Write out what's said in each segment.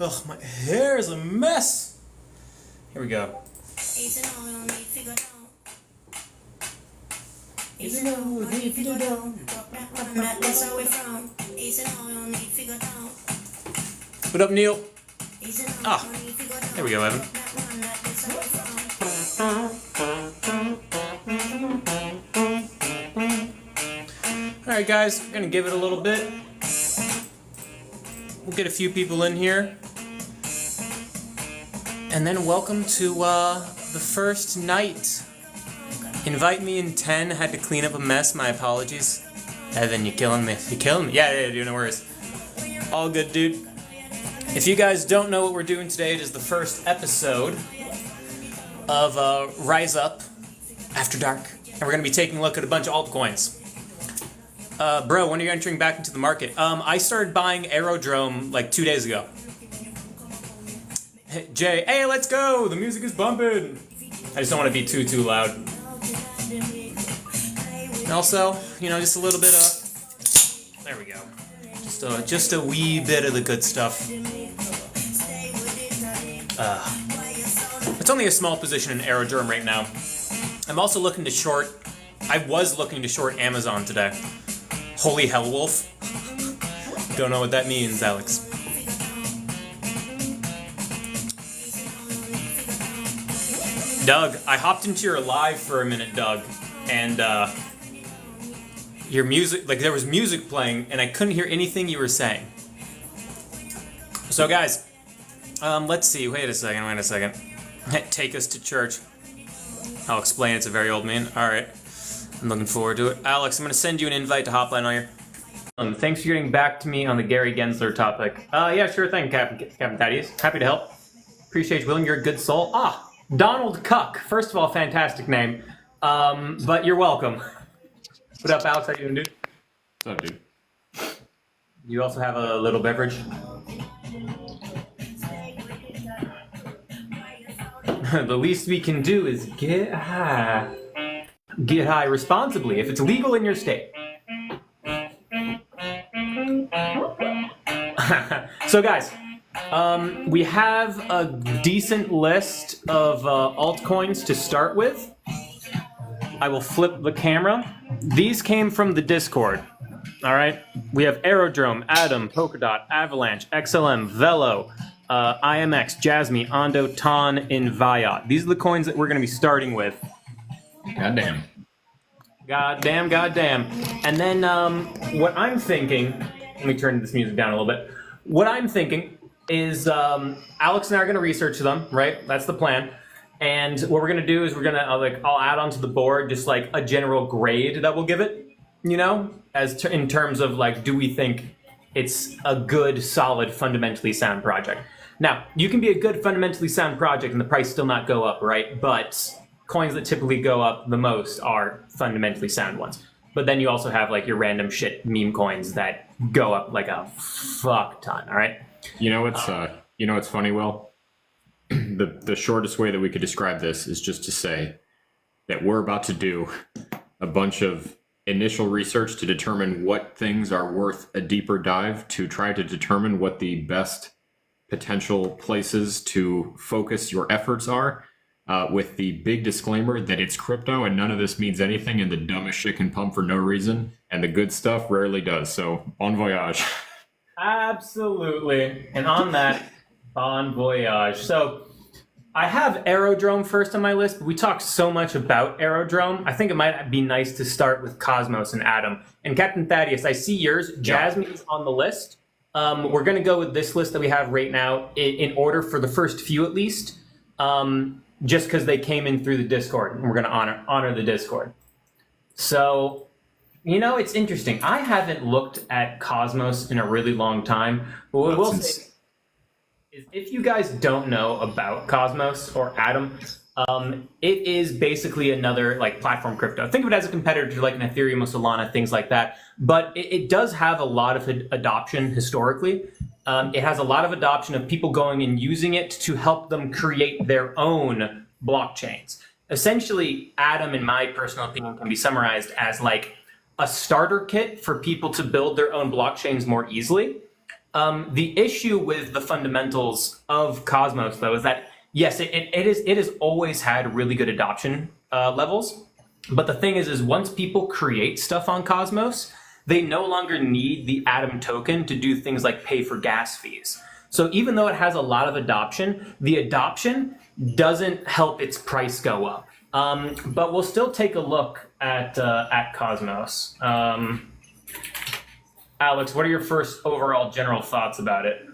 Ugh, my hair is a mess. Here we go. What up, Neil? Ah, there we go, Evan. Alright guys, we're gonna give it a little bit. We'll get a few people in here. And then welcome to the first night. Invite me in 10, had to clean up a mess, my apologies. Evan, you're killing me. You're killing me. Yeah, dude, no worries. All good, dude. If you guys don't know what we're doing today, it is the first episode of Rise Up After Dark. And we're going to be taking a look at a bunch of altcoins. Bro, when are you entering back into the market? I started buying Aerodrome like 2 days ago. Hey, Jay, hey, let's go! The music is bumping! I just don't want to be too loud. And also, you know, just a little bit of... There we go. Just a wee bit of the good stuff. It's only a small position in Aerodrome right now. I'm also looking to short... I was looking to short Amazon today. Holy hell wolf. Don't know what that means, Alex. Doug, I hopped into your live for a minute, Doug, and your music, like there was music playing, and I couldn't hear anything you were saying. So guys, let's see, wait a second. Take us to church. I'll explain, it's a very old meme. Alright, I'm looking forward to it. Alex, I'm going to send you an invite to Hotline on your... thanks for getting back to me on the Gary Gensler topic. Yeah, sure thing, Captain Thaddeus. Happy to help. Appreciate you, William, you're a good soul. Ah! Donald Cuck. First of all, fantastic name. But you're welcome. What up, Alex? How you doing, dude? What's up, dude? You also have a little beverage? The least we can do is get high. Get high responsibly, if it's legal in your state. So, guys. We have a decent list of altcoins to start with. I will flip the camera. These came from the Discord. Alright? We have Aerodrome, Atom, Polkadot, Avalanche, XLM, Velo, IMX, JASMY, Ondo, Ton, and Viot. These are the coins that we're going to be starting with. Goddamn. Goddamn. And then what I'm thinking... Let me turn this music down a little bit. What I'm thinking... is Alex and I are going to research them, right? That's the plan. And what we're going to do is we're going to, I'll add onto the board just like a general grade that we'll give it, you know? In terms of like, do we think it's a good, solid, fundamentally sound project? Now, you can be a good, fundamentally sound project and the price still not go up, right? But coins that typically go up the most are fundamentally sound ones. But then you also have like your random shit meme coins that go up like a fuck ton, all right? You know what's funny, Will? The shortest way that we could describe this is just to say that we're about to do a bunch of initial research to determine what things are worth a deeper dive to try to determine what the best potential places to focus your efforts are, with the big disclaimer that it's crypto and none of this means anything and the dumbest shit can pump for no reason and the good stuff rarely does. So, bon voyage. Absolutely. And on that, bon voyage. So, I have Aerodrome first on my list, but we talked so much about Aerodrome. I think it might be nice to start with Cosmos and Atom. And Captain Thaddeus, I see yours. Jasmine is on the list. We're going to go with this list that we have right now in order for the first few at least, just because they came in through the Discord, and we're going to honor the Discord. So... You know, it's interesting. I haven't looked at Cosmos in a really long time. But what I will say is if you guys don't know about Cosmos or Atom, it is basically another like platform crypto. Think of it as a competitor to like an Ethereum or Solana, things like that. But it does have a lot of adoption historically. It has a lot of adoption of people going and using it to help them create their own blockchains. Essentially, Atom, in my personal opinion, can be summarized as like a starter kit for people to build their own blockchains more easily. The issue with the fundamentals of Cosmos, though, is that yes, it has always had really good adoption levels. But the thing is once people create stuff on Cosmos, they no longer need the Atom token to do things like pay for gas fees. So even though it has a lot of adoption, the adoption doesn't help its price go up. But we'll still take a look at Cosmos. Alex, what are your first overall general thoughts about it?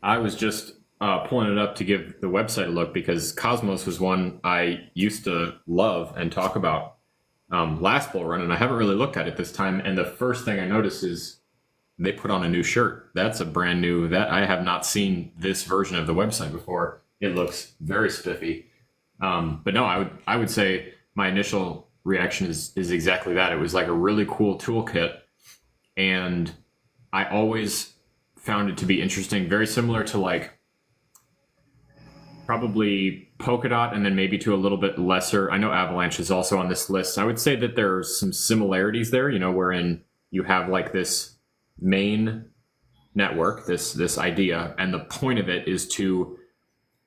I was just pulling it up to give the website a look because Cosmos was one I used to love and talk about last bull run, and I haven't really looked at it this time. And the first thing I noticed is they put on a new shirt. That's a brand new, that I have not seen this version of the website before. It looks very spiffy. But no, I would say my initial reaction is exactly that. It was like a really cool toolkit, and I always found it to be interesting, very similar to like probably Polkadot, and then maybe to a little bit lesser. I know Avalanche is also on this list. I would say that there are some similarities there, wherein you have like this main network, this idea, and the point of it is to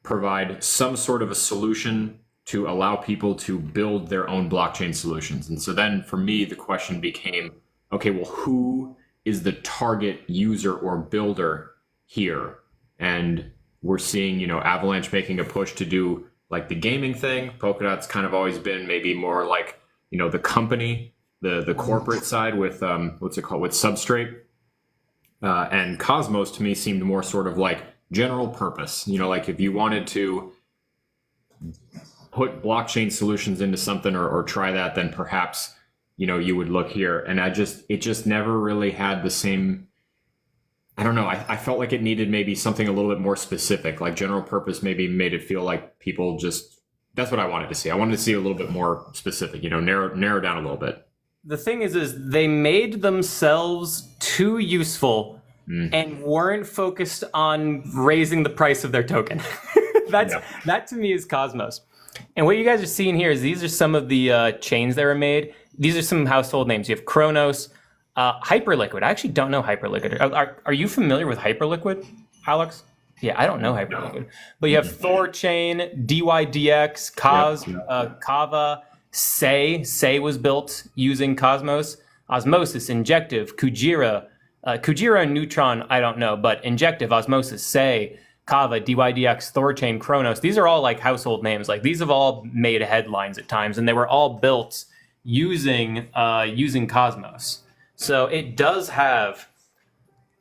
provide some sort of a solution to allow people to build their own blockchain solutions. And so then for me, the question became, okay, well, who is the target user or builder here? And we're seeing, Avalanche making a push to do like the gaming thing. Polkadot's kind of always been maybe more like, the company, the corporate side with, what's it called, with Substrate. And Cosmos to me seemed more sort of like general purpose. Like if you wanted to put blockchain solutions into something or try that, then perhaps, you would look here. And it just never really had the same, I don't know. I felt like it needed maybe something a little bit more specific, like general purpose maybe made it feel like people just, that's what I wanted to see. I wanted to see a little bit more specific, narrow down a little bit. The thing is they made themselves too useful and weren't focused on raising the price of their token. That to me is Cosmos. And what you guys are seeing here is these are some of the chains that were made. These are some household names. You have Kronos, Hyperliquid. I actually don't know Hyperliquid. Are you familiar with Hyperliquid, Alex? Yeah, I don't know Hyperliquid. But you have Thorchain, DYDX, Kava, Say was built using Cosmos, Osmosis, Injective, Kujira and Neutron, I don't know, but Injective, Osmosis, Say, Kava, DYDX, Thorchain, Kronos. These are all like household names. Like these have all made headlines at times, and they were all built using Cosmos. So it does have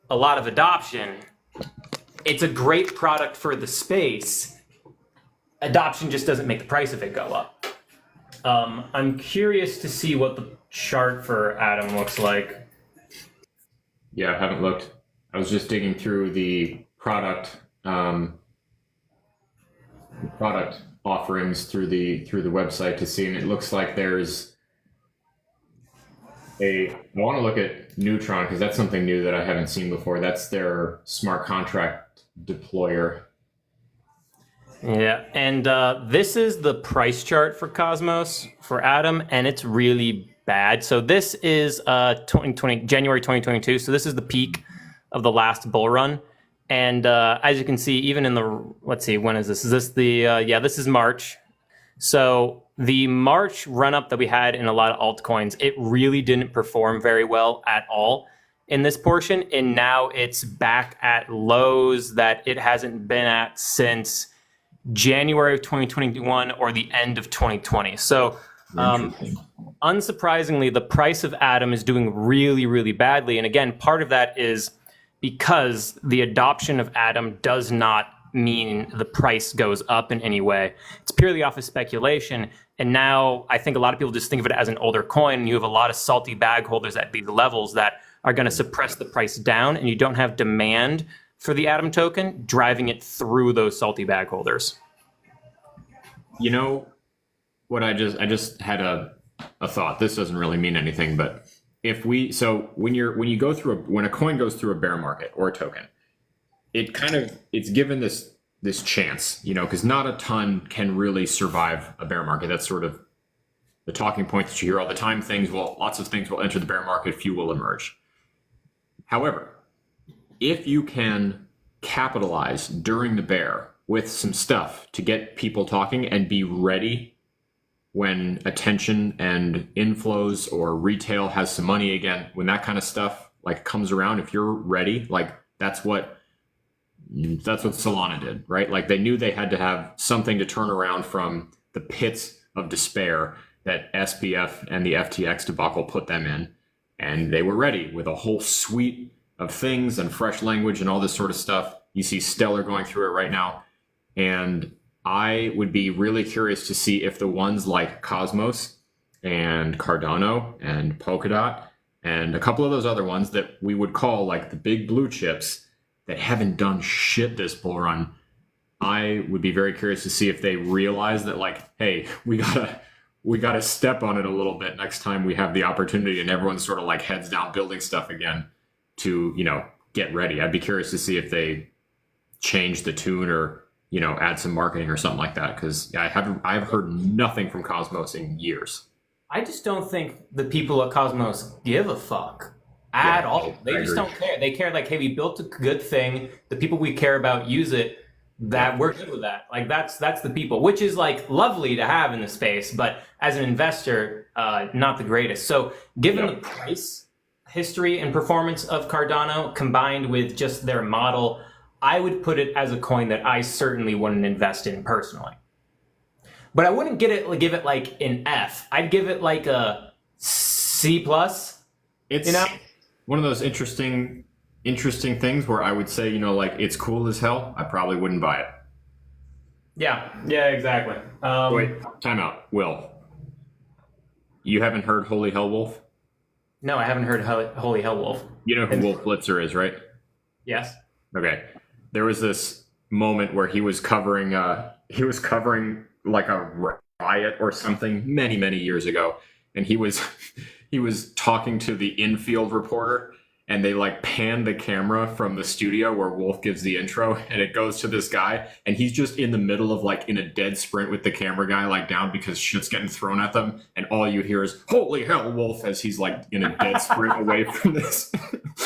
a lot of adoption. It's a great product for the space. Adoption just doesn't make the price of it go up. I'm curious to see what the chart for Atom looks like. Yeah, I haven't looked. I was just digging through the product offerings through the website to see, and it looks like there's I want to look at Neutron because that's something new that I haven't seen before. That's their smart contract deployer. Yeah, and this is the price chart for Cosmos for Atom, and it's really bad. So this is January 2022. So this is the peak of the last bull run, and as you can see, even in the let's see, when is this? Is this the this is March. So the March run up that we had in a lot of altcoins, it really didn't perform very well at all in this portion, and now it's back at lows that it hasn't been at since January of 2021 or the end of 2020. So unsurprisingly, the price of Atom is doing really, really badly. And again, part of that is because the adoption of Atom does not mean the price goes up in any way. It's purely off of speculation. And now I think a lot of people just think of it as an older coin. You have a lot of salty bag holders at these levels that are going to suppress the price down, and you don't have demand for the Atom token driving it through those salty bag holders. You know what, I just had a thought. This doesn't really mean anything, but when a coin goes through a bear market or a token, it's given this chance, because not a ton can really survive a bear market. That's sort of the talking point that you hear all the time. Lots of things will enter the bear market, few will emerge. However, if you can capitalize during the bear with some stuff to get people talking and be ready when attention and inflows or retail has some money again, when that kind of stuff like comes around, if you're ready, like that's what Solana did, right? Like they knew they had to have something to turn around from the pits of despair that SBF and the FTX debacle put them in. And they were ready with a whole suite of things and fresh language and all this sort of stuff. You see Stellar going through it right now. And I would be really curious to see if the ones like Cosmos and Cardano and Polkadot and a couple of those other ones that we would call like the big blue chips that haven't done shit this bull run, I would be very curious to see if they realize that like, hey, we gotta step on it a little bit next time we have the opportunity and everyone's sort of like heads down building stuff again to, you know, get ready. I'd be curious to see if they change the tune or, you know, add some marketing or something like that, because I've heard nothing from Cosmos in years. I just don't think the people at Cosmos give a fuck at all. They just don't care. They care like, hey, we built a good thing. The people we care about use it. We're good with that. Like that's the people, which is like lovely to have in the space, but as an investor, not the greatest. So given the price, history, and performance of Cardano combined with just their model, I would put it as a coin that I certainly wouldn't invest in personally. But I wouldn't give it like an F. I'd give it like a C+. It's, you know, one of those interesting things where I would say, you know, like it's cool as hell. I probably wouldn't buy it. Yeah, exactly. Wait, time out. Will, you haven't heard Holy Hell Wolf? No, I haven't heard Holy Hell Wolf. You know who Wolf Blitzer is, right? Yes. Okay. There was this moment where he was covering like a riot or something many years ago, and he was talking to the infield reporter, and they like pan the camera from the studio where Wolf gives the intro, and it goes to this guy, and he's just in the middle of like in a dead sprint with the camera guy like down because shit's getting thrown at them, and all you hear is "Holy hell, Wolf!" as he's like in a dead sprint away from this.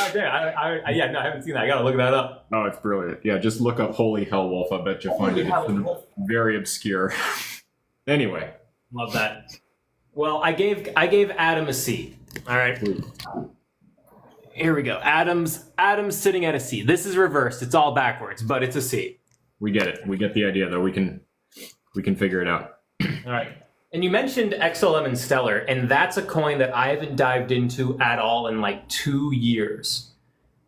Okay, I haven't seen that. I gotta look that up. Oh, it's brilliant. Yeah, just look up Holy Hell Wolf. I bet you'll find it. It's very obscure. Anyway, love that. Well, I gave Adam a C. All right. Here we go. Adam's sitting at a C. This is reversed. It's all backwards, but it's a C. We get it. We get the idea, though. We can figure it out. All right. And you mentioned XLM and Stellar, and that's a coin that I haven't dived into at all in like 2 years.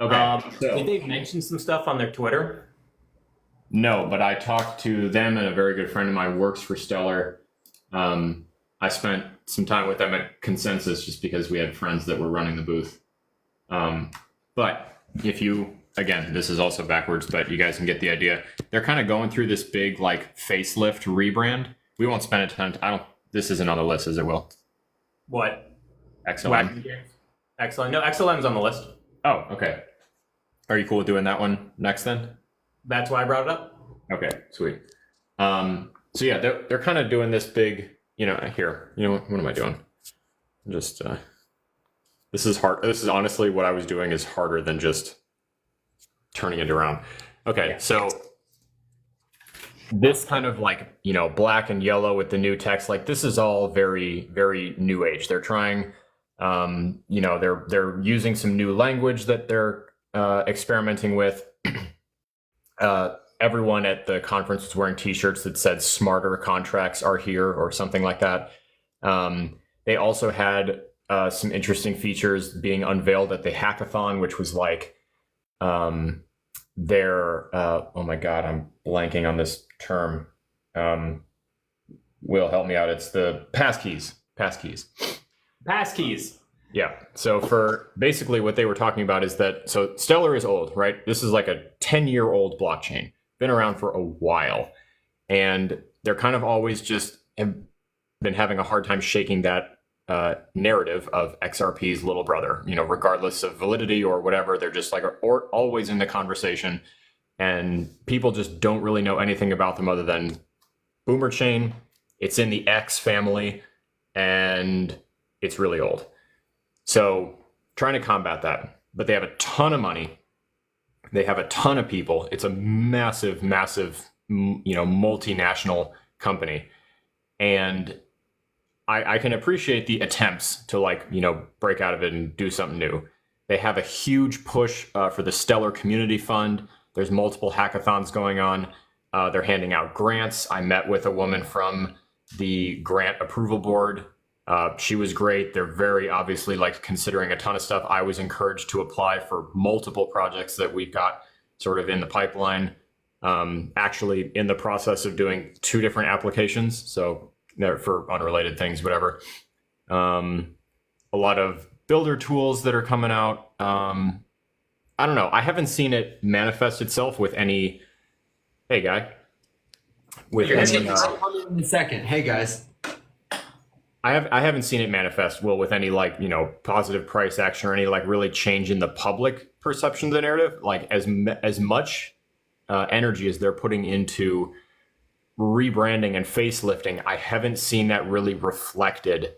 Okay. Did they mention some stuff on their Twitter? No, but I talked to them, and a very good friend of mine works for Stellar. I spent some time with them at Consensus just because we had friends that were running the booth. But if you, again, this is also backwards, but you guys can get the idea. They're kind of going through this big like facelift rebrand. We won't spend a ton. This isn't on the list, is it, Will? What? XLM. XLM. No, XLM's on the list. Oh, okay. Are you cool with doing that one next then? That's why I brought it up. Okay, sweet. So yeah, they're kind of doing this big, you know, here. You know what am I doing? I'm just this is hard. This is honestly what I was doing is harder than just turning it around. Okay, so this kind of like, you know, black and yellow with the new text, like this is all very, very new age. They're trying, you know, they're using some new language that they're experimenting with. Everyone at the conference was wearing t-shirts that said "Smarter contracts are here" or something like that. They also had some interesting features being unveiled at the hackathon, which was like their oh my god, I'm blanking on this term. Will, help me out. It's the passkeys. Yeah. So for basically what they were talking about is that, so Stellar is old, right? This is like a 10-year-old blockchain, been around for a while. And they're kind of always just have been having a hard time shaking that narrative of XRP's little brother, you know, regardless of validity or whatever. They're just like always in the conversation. And people just don't really know anything about them other than Boomer Chain. It's in the X family and it's really old. So trying to combat that, but they have a ton of money They have a ton of people. It's a massive, massive, multinational company. And I can appreciate the attempts to break out of it and do something new. They have a huge push for the Stellar Community Fund. There's multiple hackathons going on. They're handing out grants. I met with a woman from the grant approval board. She was great. They're very obviously considering a ton of stuff. I was encouraged to apply for multiple projects that we've got sort of in the pipeline. Actually in the process of doing 2 different applications. So they're for unrelated things, whatever. A lot of builder tools that are coming out. I don't know. I haven't seen it manifest itself with any. Hey, guy. With any, I'll come in a second. Hey, guys. I haven't seen it manifest with any positive price action or any really change in the public perception of the narrative. As much energy as they're putting into rebranding and facelifting, I haven't seen that really reflected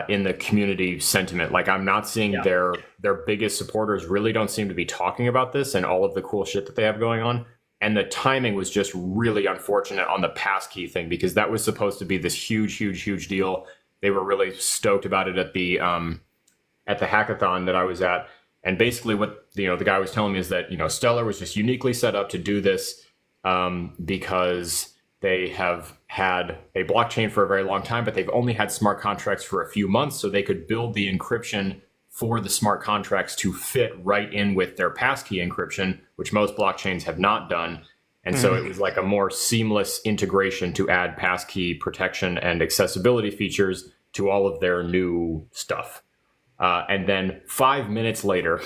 in the community sentiment. I'm not seeing their biggest supporters really don't seem to be talking about this and all of the cool shit that they have going on. And the timing was just really unfortunate on the passkey thing, because that was supposed to be this huge, huge, huge deal. They were really stoked about it at the hackathon that I was at. And basically what the guy was telling me is that Stellar was just uniquely set up to do this because they have had a blockchain for a very long time, but they've only had smart contracts for a few months, so they could build the encryption for the smart contracts to fit right in with their passkey encryption, which most blockchains have not done. And so it was a more seamless integration to add passkey protection and accessibility features to all of their new stuff. And then 5 minutes later,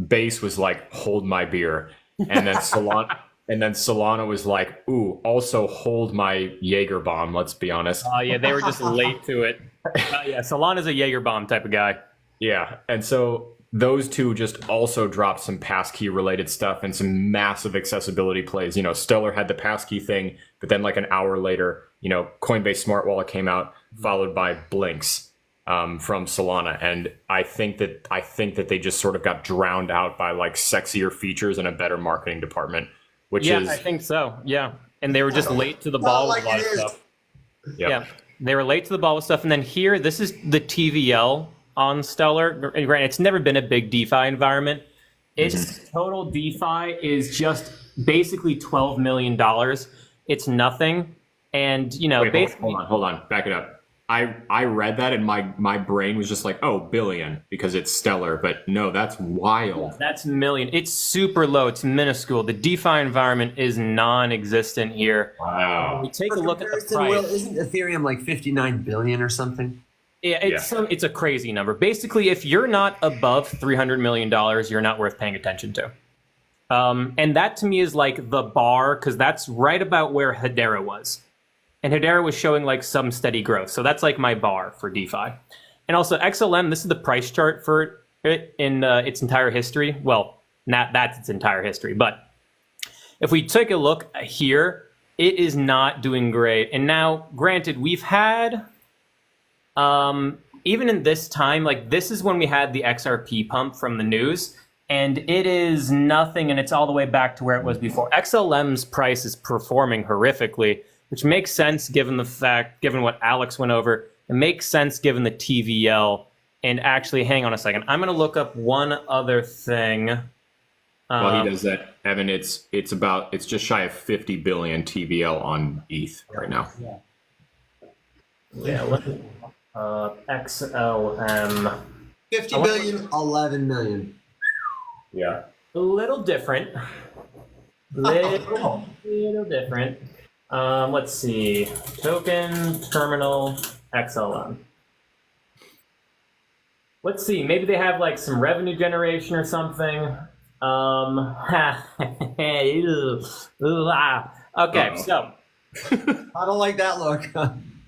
Base was like, hold my beer. And then Solana was like, ooh, also hold my Jaeger bomb, let's be honest. Yeah, they were just late to it. Yeah, Solana's a Jaeger bomb type of guy. Yeah, and so those two just also dropped some passkey related stuff and some massive accessibility plays. Stellar had the passkey thing, but then an hour later, Coinbase Smart Wallet came out, followed by Blinks from Solana. And I think that they just sort of got drowned out by sexier features and a better marketing department, which is. I think so. Yeah, and they were just late to the ball with a lot of stuff. Yep. Yeah, they were late to the ball with stuff, and then here, this is the TVL on Stellar. And granted, it's never been a big DeFi environment. Its total DeFi is just basically $12 million. It's nothing. And, Wait, basically... Hold on. Back it up. I read that and my brain was just like, oh, billion, because it's Stellar. But no, that's wild. Yeah, that's million. It's super low. It's minuscule. The DeFi environment is non-existent here. Wow. We take a look at the price. Will, isn't Ethereum 59 billion or something? Yeah, it's a crazy number. Basically, if you're not above $300 million, you're not worth paying attention to. And that to me is the bar, because that's right about where Hedera was. And Hedera was showing some steady growth. So that's my bar for DeFi. And also XLM, this is the price chart for it in its entire history. Well, not that's its entire history. But if we take a look here, it is not doing great. And now, granted, we've had... even in this time, this is when we had the XRP pump from the news, and it is nothing, and it's all the way back to where it was before. XLM's price is performing horrifically, which makes sense given what Alex went over. It makes sense given the TVL. And actually, hang on a second. I'm going to look up one other thing. While he does that, Evan, it's just shy of 50 billion TVL on ETH right now. Yeah, look at XLM. 50 billion, 11 million. Yeah. A little different. Little different. Let's see. Token, terminal, XLM. Let's see. Maybe they have some revenue generation or something. Okay, so. I don't like that look.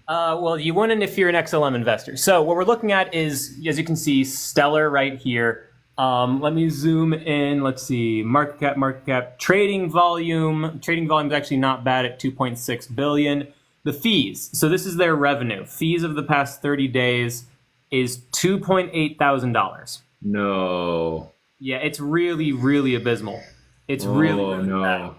Well, you wouldn't if you're an XLM investor. So what we're looking at is, as you can see, Stellar right here. Let me zoom in. Let's see, market cap, trading volume. Trading volume is actually not bad at 2.6 billion. The fees. So this is their revenue. Fees of the past 30 days is $2,800. No. Yeah, it's really, really abysmal. It's really, Oh really bad. no!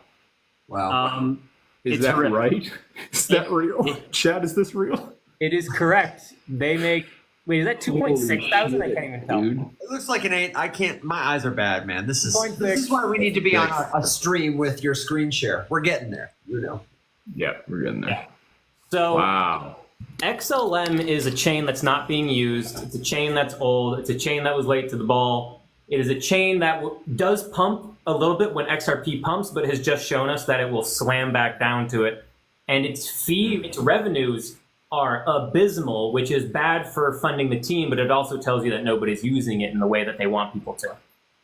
Wow. Is It's that horrific. right? Is that real? Chad, is this real? It is correct. They make. Wait, is that 2.6 thousand? I can't even tell. Dude. It looks like an 8. I can't. My eyes are bad, man. This is 0.6. why we need to be on a stream with your screen share. We're getting there. You know. Yeah, we're getting there. So Wow. XLM is a chain that's not being used. It's a chain that's old. It's a chain that was late to the ball. It is a chain that does pump a little bit when XRP pumps, but has just shown us that it will slam back down to it. And its revenues are abysmal, which is bad for funding the team, but it also tells you that nobody's using it in the way that they want people to.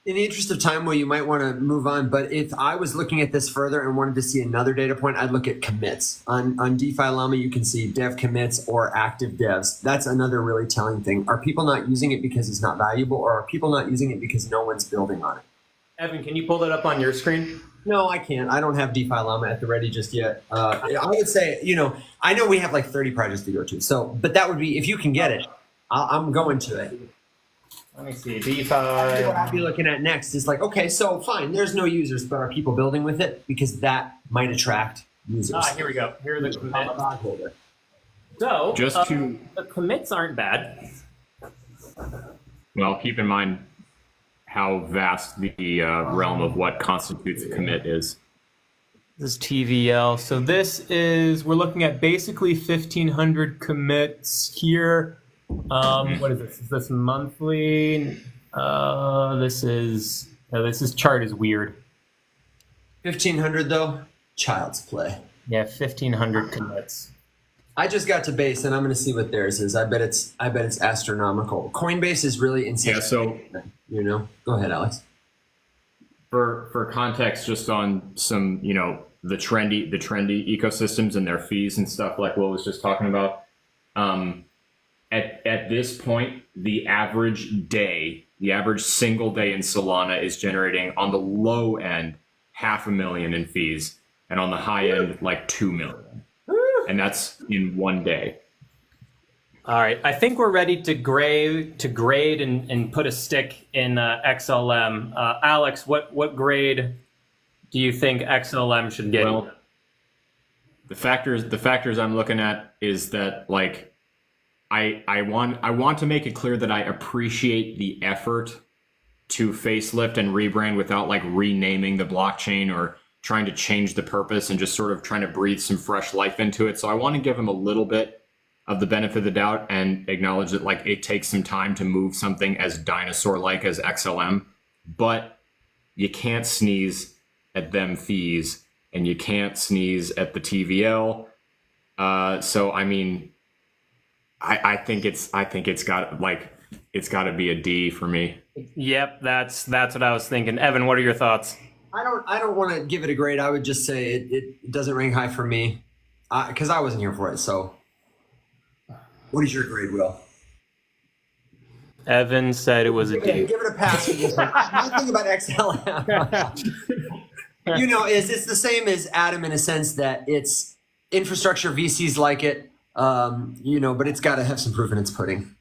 In the interest of time, you might want to move on. But if I was looking at this further and wanted to see another data point, I'd look at commits. On DeFi Llama, you can see dev commits or active devs. That's another really telling thing. Are people not using it because it's not valuable, or are people not using it because no one's building on it? Evan, can you pull that up on your screen? No, I can't. I don't have DeFi Llama at the ready just yet. I would say, I know we have like 30 projects to go to. So, but that would be, if you can get it, I'm going to it. Let me see. DeFi. What I'd be looking at next is like, okay, so fine, there's no users, but are people building with it? Because that might attract users. Here we go. Here are the commits. I'm a bondholder. So, Just to- the commits aren't bad. Well, keep in mind how vast the realm of what constitutes a commit is. This is TVL. So we're looking at basically 1,500 commits here. What is this? Is this monthly? This chart is weird. 1,500 though, child's play. Yeah, 1,500 commits. I just got to base, and I'm going to see what theirs is. I bet it's astronomical. Coinbase is really insane. Yeah, so Go ahead, Alex. for context, just on some, the trendy ecosystems and their fees and stuff like Will was just talking about. At this point, the average single day in Solana is generating on the low end $500,000 in fees, and on the high end like $2 million, and that's in one day. All right, I think we're ready to grade and put a stick in XLM. Alex, what grade do you think XLM should get? Well, the factors I'm looking at is that like I want to make it clear that I appreciate the effort to facelift and rebrand without like renaming the blockchain or trying to change the purpose and just sort of trying to breathe some fresh life into it. So I want to give them a little bit of the benefit of the doubt and acknowledge that like it takes some time to move something as dinosaur-like as XLM, but you can't sneeze at them fees and you can't sneeze at the TVL. So I mean, I think it's got to be a D for me. Yep, that's what I was thinking. Evan, what are your thoughts? I don't want to give it a grade. I would just say it doesn't rank high for me because I wasn't here for it. So, what is your grade, Will? Evan said it was a D. Give it a pass for this one. My thing about XLM, is it's the same as Atom in a sense that it's infrastructure. VCs like it, but it's got to have some proof in its pudding.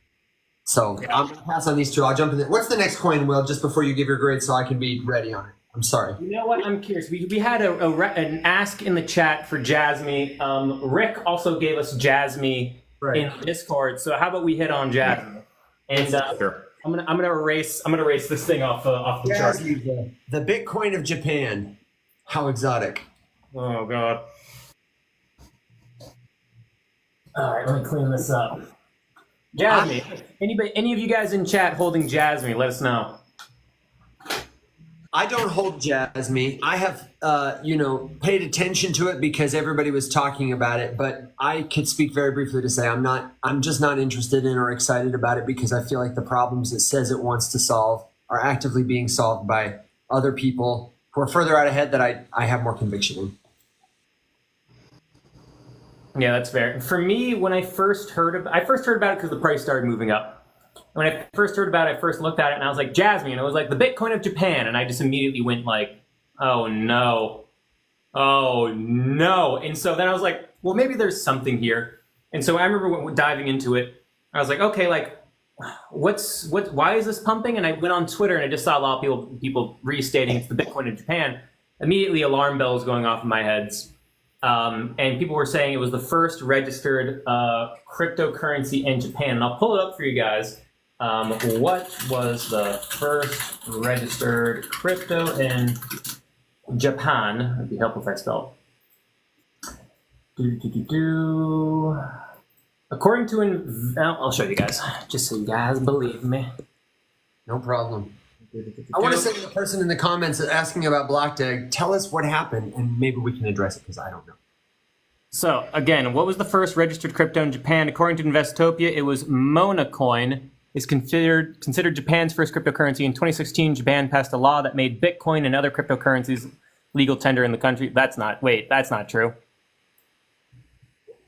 So I'm gonna pass on these two. I'll jump in there. What's the next coin, Will? Just before you give your grade, so I can be ready on it. I'm sorry. You know what? I'm curious. We had an ask in the chat for JASMY. Rick also gave us JASMY in Discord. So how about we hit on JASMY? And Sure. I'm gonna erase this thing off the chart. JASMY, the Bitcoin of Japan. How exotic. Oh god. All right, let me clean this up. JASMY. Any of you guys in chat holding JASMY? Let us know. I don't hold JASMY. I have, paid attention to it because everybody was talking about it. But I could speak very briefly to say I'm just not interested in or excited about it because I feel like the problems it says it wants to solve are actively being solved by other people who are further out ahead that I have more conviction in. Yeah, that's fair. For me, when I first heard about it because the price started moving up. When I first heard about it, I first looked at it and I was like, JASMY, and it was like the Bitcoin of Japan. And I just immediately went like, oh no. And so then I was like, well, maybe there's something here. And so I remember diving into it. I was like, okay, like why is this pumping? And I went on Twitter and I just saw a lot of people restating it's the Bitcoin in Japan. Immediately alarm bells going off in my heads. And people were saying it was the first registered cryptocurrency in Japan. And I'll pull it up for you guys. What was the first registered crypto in Japan? It'd be helpful if I spelled. According to, I'll show you guys, just so you guys believe me. No problem. I want to say to the person in the comments asking about BlockDeg, tell us what happened, and maybe we can address it because I don't know. So again, what was the first registered crypto in Japan? According to Investopia, it was Monacoin. Is considered Japan's first cryptocurrency. In 2016, Japan passed a law that made Bitcoin and other cryptocurrencies legal tender in the country. That's not true.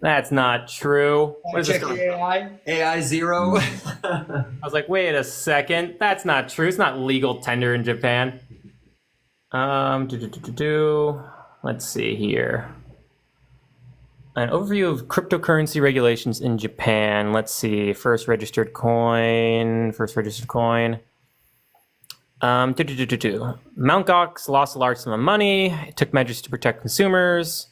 That's not true. What is Check this? the AI 0. I was like, wait a second. That's not true. It's not legal tender in Japan. Let's see here. An overview of cryptocurrency regulations in Japan. Let's see. First registered coin. Mt. Gox lost a large sum of money. It took measures to protect consumers.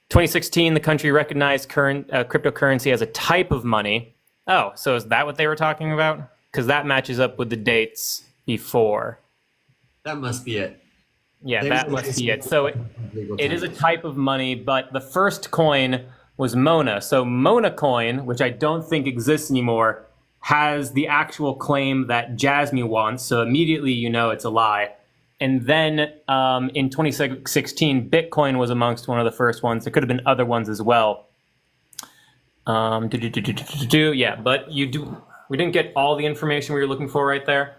2016, the country recognized cryptocurrency as a type of money. Oh, so is that what they were talking about? Because that matches up with the dates before. That must be it. Yeah, that must be it. So it is a type of money, but the first coin was Mona. So Mona coin, which I don't think exists anymore, has the actual claim that JASMY wants. So immediately you know it's a lie. And then in 2016, Bitcoin was amongst one of the first ones. There could have been other ones as well. Yeah, but we didn't get all the information we were looking for right there.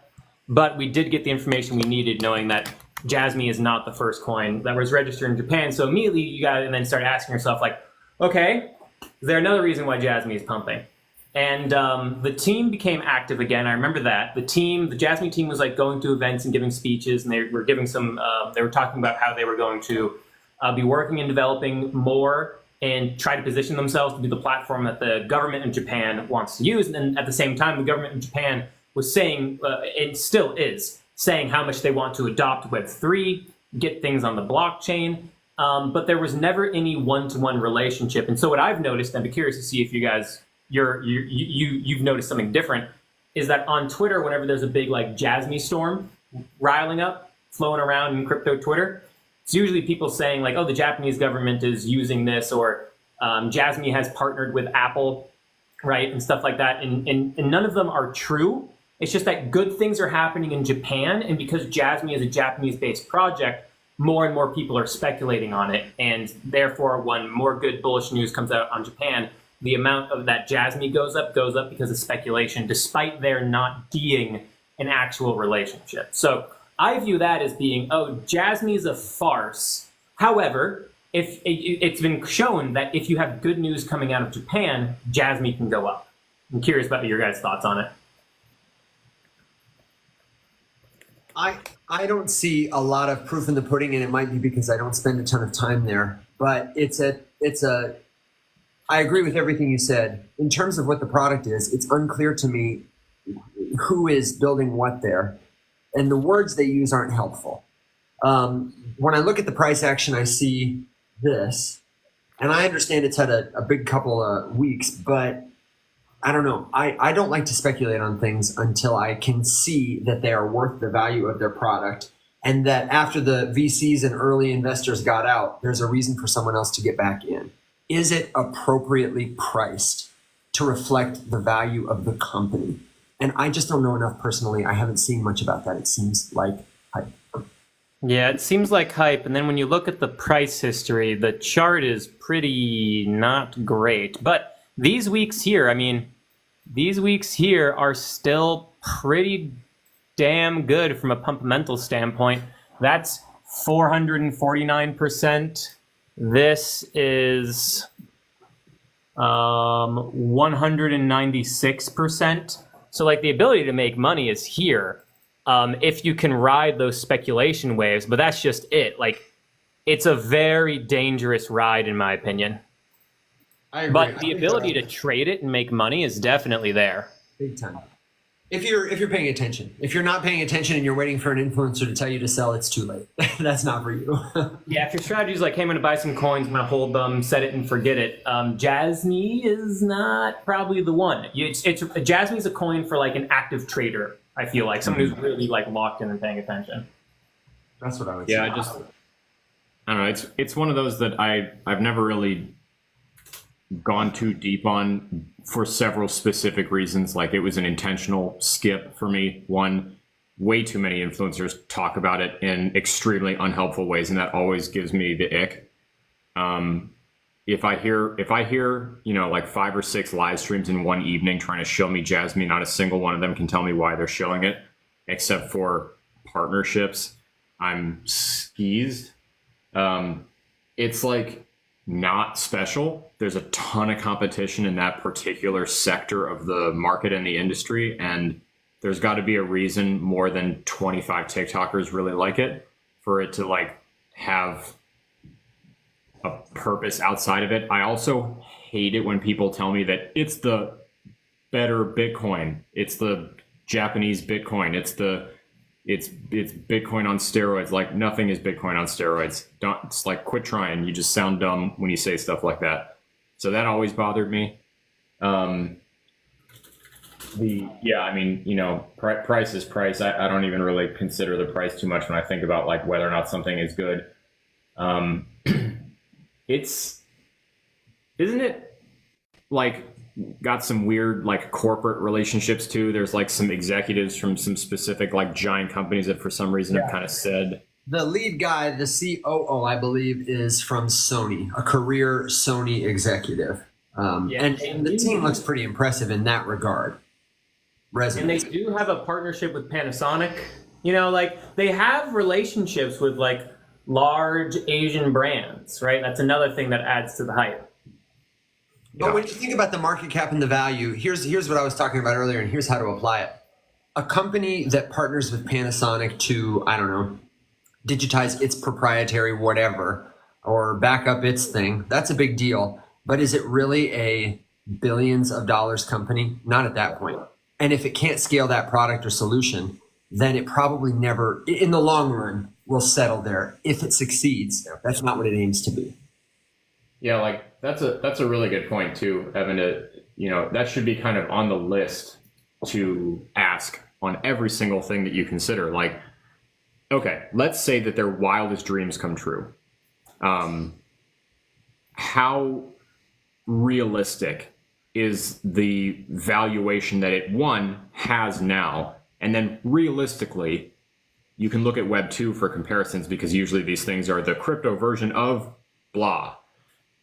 But we did get the information we needed, knowing that JASMY is not the first coin that was registered in Japan. So immediately you got to then start asking yourself, like, okay, is there another reason why JASMY is pumping? And the team became active again. I remember that. The JASMY team was like going to events and giving speeches, and they were giving they were talking about how they were going to be working and developing more and try to position themselves to be the platform that the government in Japan wants to use. And at the same time, the government in Japan was saying, and still is, saying how much they want to adopt Web3, get things on the blockchain, but there was never any one-to-one relationship. And so what I've noticed, and I'd be curious to see if you guys, you've noticed something different, is that on Twitter, whenever there's a big like JASMY storm riling up, flowing around in crypto Twitter, it's usually people saying like, oh, the Japanese government is using this, or JASMY has partnered with Apple, right, and stuff like that. And none of them are true. It's just that good things are happening in Japan, and because JASMY is a Japanese-based project, more and more people are speculating on it, and therefore when more good bullish news comes out on Japan, the amount of that JASMY goes up because of speculation, despite there not being an actual relationship. So I view that as being, oh, JASMY is a farce. However, if it's been shown that if you have good news coming out of Japan, JASMY can go up. I'm curious about your guys' thoughts on it. I don't see a lot of proof in the pudding, and it might be because I don't spend a ton of time there. But I agree with everything you said. In terms of what the product is, it's unclear to me who is building what there, and the words they use aren't helpful. When I look at the price action, I see this, and I understand it's had a big couple of weeks, but I don't know. I don't like to speculate on things until I can see that they are worth the value of their product, and that after the VCs and early investors got out, there's a reason for someone else to get back in. Is it appropriately priced to reflect the value of the company? And I just don't know enough personally. I haven't seen much about that. It seems like hype. Yeah, it seems like hype. And then when you look at the price history, the chart is pretty not great. But these weeks here, these weeks here are still pretty damn good from a pumpamental standpoint. That's 449%. This is 196%. So like the ability to make money is here if you can ride those speculation waves, but that's just it. Like, it's a very dangerous ride in my opinion. I agree. But the ability to trade it and make money is definitely there. Big time. If you're paying attention. If you're not paying attention and you're waiting for an influencer to tell you to sell, it's too late. That's not for you. Yeah, if your strategy is like, hey, I'm going to buy some coins, I'm going to hold them, set it and forget it, JASMY is not probably the one. JASMY is a coin for like an active trader, I feel like. Someone who's really like locked in and paying attention. That's what I would say. Yeah, I don't know. It's one of those that I've never really gone too deep on for several specific reasons. Like, it was an intentional skip for me. One, way too many influencers talk about it in extremely unhelpful ways, and that always gives me the ick. If I hear, you know, like 5 or 6 live streams in one evening trying to show me JASMY, not a single one of them can tell me why they're showing it, except for partnerships. I'm skeezed. It's like not special. There's a ton of competition in that particular sector of the market and the industry, and there's got to be a reason more than 25 TikTokers really like it for it to like have a purpose outside of it. I also hate it when people tell me that it's the better Bitcoin, it's the Japanese Bitcoin, it's Bitcoin on steroids. Like, nothing is Bitcoin on steroids. It's like, quit trying. You just sound dumb when you say stuff like that. So that always bothered me. I mean, you know, price is price. I don't even really consider the price too much when I think about like whether or not something is good. Isn't it like got some weird like corporate relationships too? There's like some executives from some specific like giant companies that for some reason have kind of said. The lead guy, the COO, I believe, is from Sony, a career Sony executive. And the team looks pretty impressive in that regard. And they do have a partnership with Panasonic. You know, like, they have relationships with like large Asian brands, right? That's another thing that adds to the hype. But when you think about the market cap and the value, here's what I was talking about earlier, and here's how to apply it. A company that partners with Panasonic to, I don't know, digitize its proprietary whatever, or back up its thing, that's a big deal. But is it really a billions of dollars company? Not at that point. And if it can't scale that product or solution, then it probably never, in the long run, will settle there. If it succeeds, that's not what it aims to be. Yeah, like that's a really good point too, Evan. You know, that should be kind of on the list to ask on every single thing that you consider. Like, okay, let's say that their wildest dreams come true. How realistic is the valuation that it, one, has now, and then realistically, you can look at Web 2 for comparisons, because usually these things are the crypto version of blah.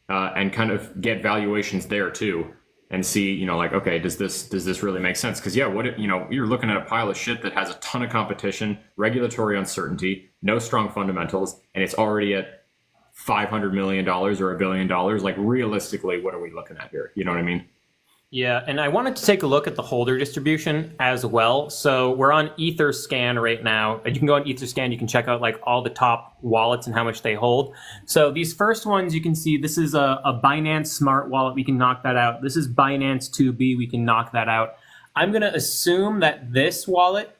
And kind of get valuations there too, and see, you know, like, okay, does this really make sense? Because you're looking at a pile of shit that has a ton of competition, regulatory uncertainty, no strong fundamentals, and it's already at $500 million or $1 billion. Like, realistically, what are we looking at here? You know what I mean? Yeah, and I wanted to take a look at the holder distribution as well. So we're on Etherscan right now. You can go on Etherscan, you can check out like all the top wallets and how much they hold. So these first ones, you can see this is a Binance Smart Wallet. We can knock that out. This is Binance 2B. We can knock that out. I'm going to assume that this wallet,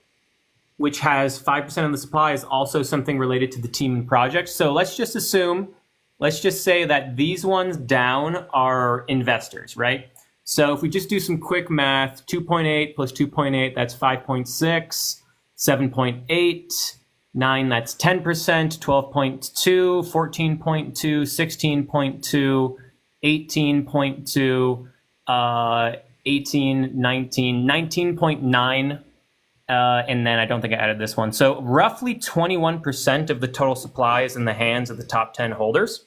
which has 5% of the supply, is also something related to the team and project. So let's just say that these ones down are investors, right? So if we just do some quick math, 2.8 plus 2.8, that's 5.6, 7.8, 9, that's 10%, 12.2, 14.2, 16.2, 18.2, 18, 19, 19.9, and then I don't think I added this one. So roughly 21% of the total supply is in the hands of the top 10 holders.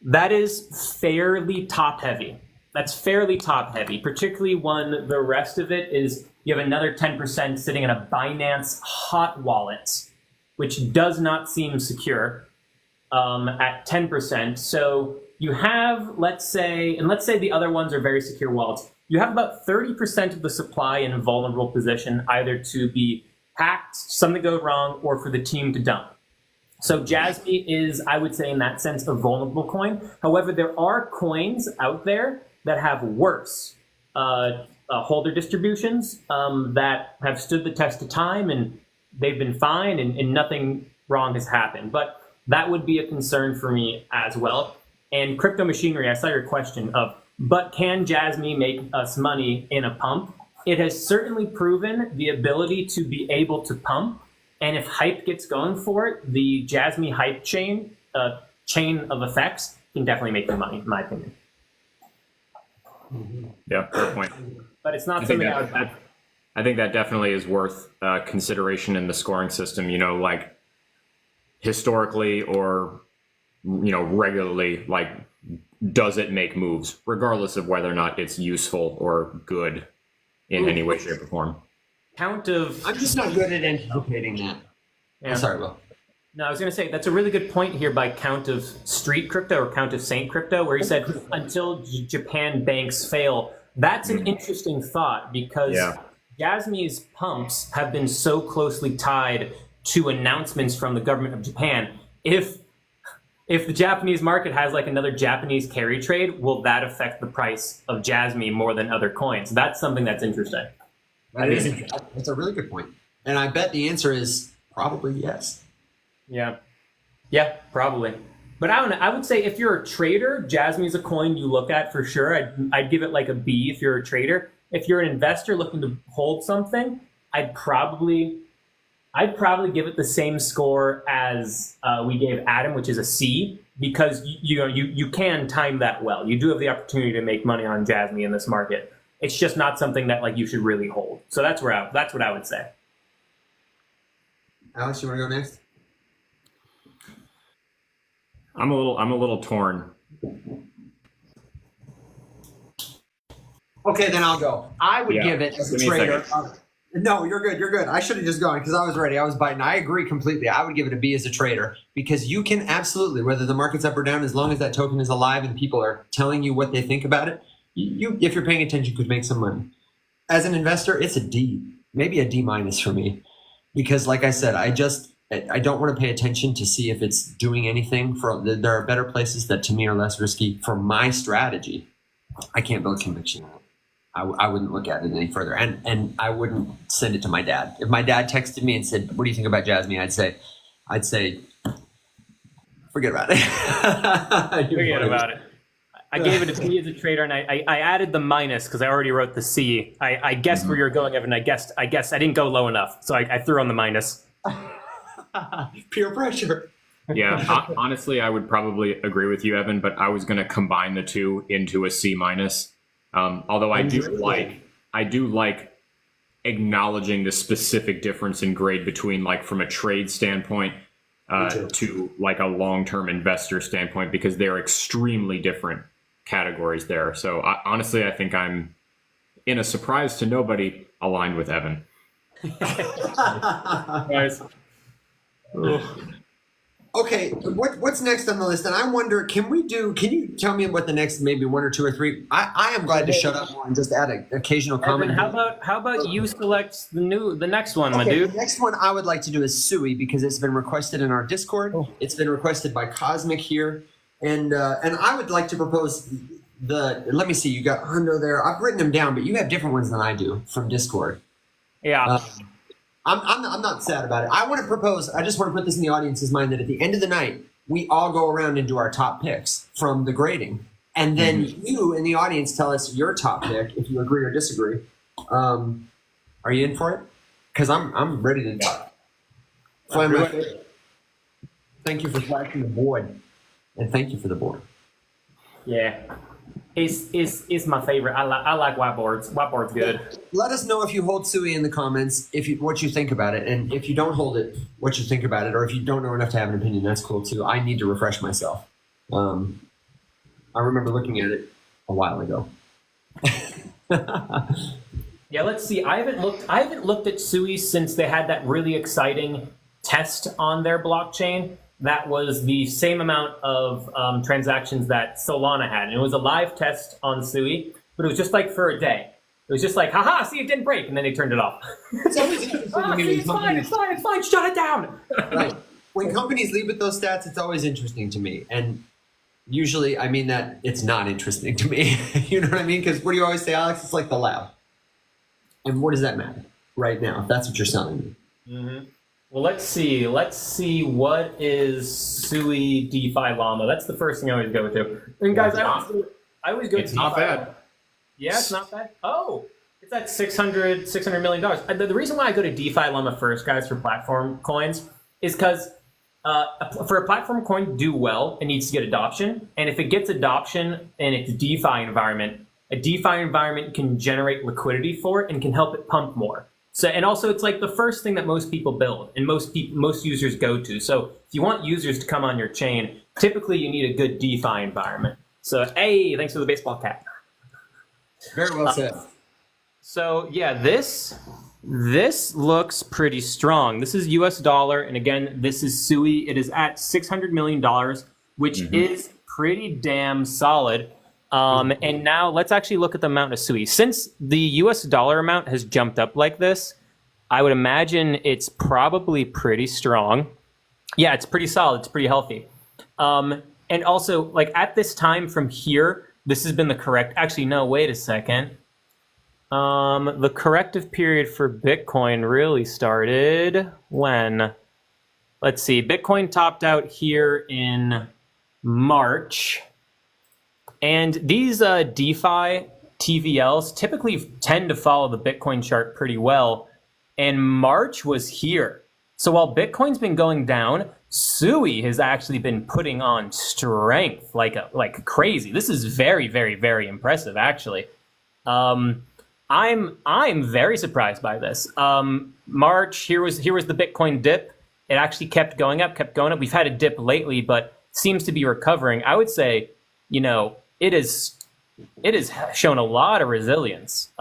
That is fairly top heavy. That's fairly top heavy, particularly when the rest of it is, you have another 10% sitting in a Binance hot wallet, which does not seem secure, at 10%. So you have, let's say the other ones are very secure wallets, you have about 30% of the supply in a vulnerable position, either to be hacked, something go wrong, or for the team to dump. So JASMY is, I would say in that sense, a vulnerable coin. However, there are coins out there that have worse. holder distributions that have stood the test of time, and they've been fine, and nothing wrong has happened. But that would be a concern for me as well. And crypto machinery, I saw your question of, but can JASMY make us money in a pump? It has certainly proven the ability to be able to pump. And if hype gets going for it, the JASMY hype chain of effects can definitely make you money, in my opinion. Yeah, fair point. But it's not I think something I think that definitely is worth consideration in the scoring system. You know, like historically or regularly, like does it make moves, regardless of whether or not it's useful or good in any way, shape, or form. count of. I'm just not good at anticipating that. Yeah. Sorry, Will. No, I was going to say that's a really good point here by Count of Street Crypto or Count of Saint Crypto, where he said until Japan banks fail. That's an interesting thought because JASMY's pumps have been so closely tied to announcements from the government of Japan. If the Japanese market has like another Japanese carry trade, will that affect the price of JASMY more than other coins? That's something that's interesting. That's a really good point. And I bet the answer is probably yes. Yeah, probably. But I don't know. I would say if you're a trader, JASMY is a coin you look at for sure. I'd give it like a B if you're a trader. If you're an investor looking to hold something, I'd probably give it the same score as we gave Adam, which is a C, because you can time that well. You do have the opportunity to make money on JASMY in this market. It's just not something that like you should really hold. So that's what I would say. Alex, you want to go next? I'm a little torn. Okay, then I'll go. I would give it as a trader. No, you're good. You're good. I should have just gone because I was ready. I was biting. I agree completely. I would give it a B as a trader because you can absolutely, whether the market's up or down, as long as that token is alive and people are telling you what they think about it, you if you're paying attention, could make some money. As an investor, it's a D, maybe a D minus for me, because like I said, I don't want to pay attention to see if it's doing anything. There are better places that to me are less risky for my strategy. I can't build conviction on it. I wouldn't look at it any further, and I wouldn't send it to my dad. If my dad texted me and said, "What do you think about JASMY?" I'd say, forget about it. Forget about it. I gave it a B as a trader, and I added the minus because I already wrote the C. I guessed where you're going, Evan. I guess I didn't go low enough, so I threw on the minus. Peer pressure. Yeah, honestly, I would probably agree with you, Evan, but I was going to combine the two into a C minus. Although I do like acknowledging the specific difference in grade between like from a trade standpoint to like a long-term investor standpoint, because they're extremely different categories there. So honestly, I think I'm, in a surprise to nobody, aligned with Evan. Nice. Okay, what's next on the list? And I wonder, can you tell me what the next maybe one or two or three? I am glad to shut up more and just add an occasional comment. Evan, how about you select the next one, my dude? The next one I would like to do is Sui, because it's been requested in our Discord. Oh. It's been requested by Cosmic here, and I would like to propose let me see, you got Hundo there. I've written them down, but you have different ones than I do from Discord. Yeah. I'm not sad about it. I want to propose, I just want to put this in the audience's mind, that at the end of the night, we all go around and do our top picks from the grading. And then you in the audience tell us your top pick, if you agree or disagree. Are you in for it? Because I'm ready to find my favorite. Thank you for flashing the board. And thank you for the board. Yeah. It's my favorite. I like whiteboards. Whiteboard's good. Let us know if you hold Sui in the comments, what you think about it, and if you don't hold it, what you think about it, or if you don't know enough to have an opinion, that's cool too. I need to refresh myself. I remember looking at it a while ago. Yeah, let's see. I haven't looked at Sui since they had that really exciting test on their blockchain. That was the same amount of transactions that Solana had. And it was a live test on Sui, but it was just like for a day. It was just like, haha, see, it didn't break. And then they turned it off. It's always interesting to me. It's fine, shut it down. Right. When companies leave with those stats, it's always interesting to me. And usually I mean that it's not interesting to me. You know what I mean? Because what do you always say, Alex? It's like the lab. And what does that matter right now, if that's what you're selling me? Mm-hmm. Well, let's see. Let's see what is Sui DeFi Llama. That's the first thing I always go to. And guys, I always go to It's DeFi. not bad. Yeah, it's not bad. Oh, it's at $600 million. The reason why I go to DeFi Llama first, guys, for platform coins is because for a platform coin to do well, it needs to get adoption. And if it gets adoption in its DeFi environment, a DeFi environment can generate liquidity for it and can help it pump more. So, and also it's like the first thing that most people build and most users go to. So if you want users to come on your chain, typically you need a good DeFi environment. So, hey, thanks for the baseball cap. Very well said. So yeah, this looks pretty strong. This is US dollar, and again, this is Sui. It is at $600 million, which is pretty damn solid. And now let's actually look at the amount of Sui. Since the US dollar amount has jumped up like this, I would imagine it's probably pretty strong. Yeah, it's pretty solid. It's pretty healthy. And also, like at this time from here, this has been the correct. Actually, no, wait a second. The corrective period for Bitcoin really started when? Let's see. Bitcoin topped out here in March. And these DeFi TVLs typically tend to follow the Bitcoin chart pretty well. And March was here. So while Bitcoin's been going down, Sui has actually been putting on strength like crazy. This is very, very, very impressive, actually. I'm very surprised by this. March, here was the Bitcoin dip. It actually kept going up. We've had a dip lately, but seems to be recovering. I would say, it has shown a lot of resilience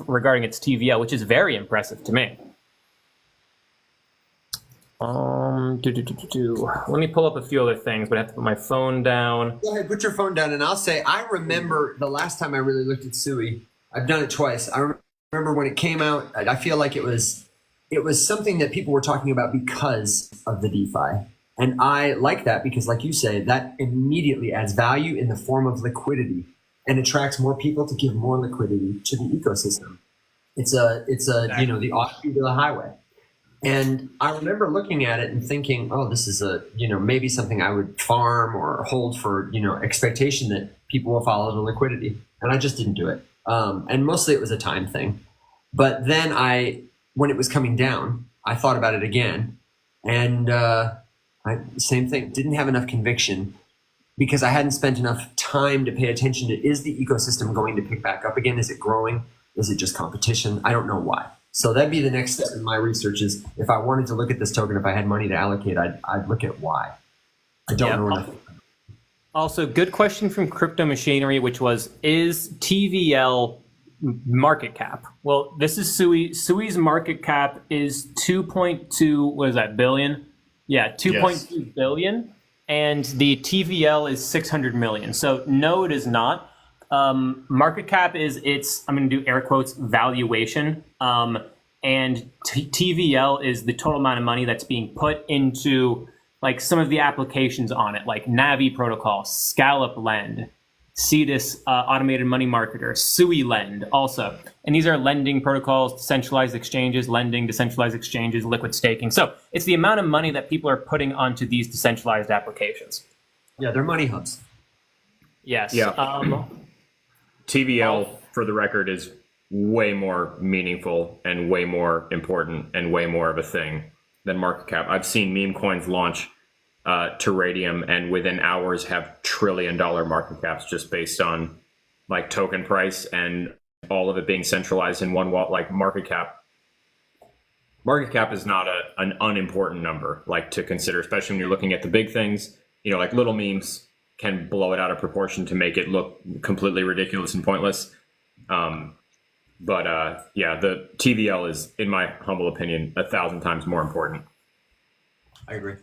regarding its TVL, which is very impressive to me. Let me pull up a few other things, but I have to put my phone down. Go ahead, put your phone down, and I'll say I remember the last time I really looked at Sui. I've done it twice. I remember when it came out. I feel like it was something that people were talking about because of the DeFi. And I like that because, like you say, that immediately adds value in the form of liquidity and attracts more people to give more liquidity to the ecosystem. It's the offshoot of the highway. And I remember looking at it and thinking, oh, this is maybe something I would farm or hold for, expectation that people will follow the liquidity. And I just didn't do it. And mostly it was a time thing. But then when it was coming down, I thought about it again. And same thing, didn't have enough conviction because I hadn't spent enough time to pay attention to, is the ecosystem going to pick back up again? Is it growing? Is it just competition? I don't know why. So that'd be the next step in my research is if I wanted to look at this token, if I had money to allocate, I'd look at why. I don't know enough. Also, good question from Crypto Machinery, which was, is TVL market cap? Well, this is Sui. Sui's market cap is 2.2, what is that, billion? Yeah, 2.2 billion. And the TVL is 600 million. So no, it is not. Market cap is I'm going to do air quotes, valuation. And TVL is the total amount of money that's being put into like some of the applications on it, like Navi protocol, Scallop Lend, Cetus automated money marketer, Sui Lend also. And these are lending protocols, decentralized exchanges, lending, decentralized exchanges, liquid staking. So it's the amount of money that people are putting onto these decentralized applications. Yeah, they're money hubs. Yes. Yeah. TVL, for the record, is way more meaningful and way more important and way more of a thing than market cap. I've seen meme coins launch to Radium and within hours have $1 trillion market caps just based on like token price and all of it being centralized in one wallet. Like market cap is not an unimportant number like to consider, especially when you're looking at the big things. Like little memes can blow it out of proportion to make it look completely ridiculous and pointless. The TVL is, in my humble opinion, 1,000 times more important. I agree.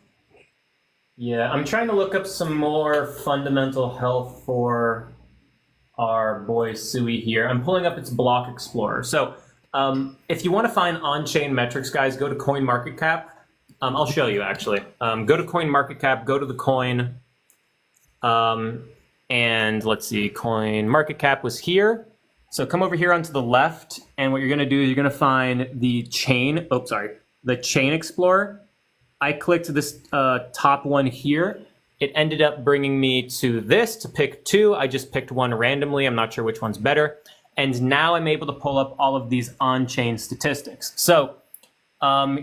Yeah, I'm trying to look up some more fundamental health for our boy Sui here. I'm pulling up its block explorer. So if you want to find on-chain metrics, guys, go to CoinMarketCap. I'll show you, actually. Go to CoinMarketCap, go to the coin. and let's see, coin market cap was here. So come over here onto the left, and what you're gonna do is you're gonna find the chain, the chain explorer. I clicked this top one here. It ended up bringing me to this to pick two. I just picked one randomly. I'm not sure which one's better. And now I'm able to pull up all of these on-chain statistics. So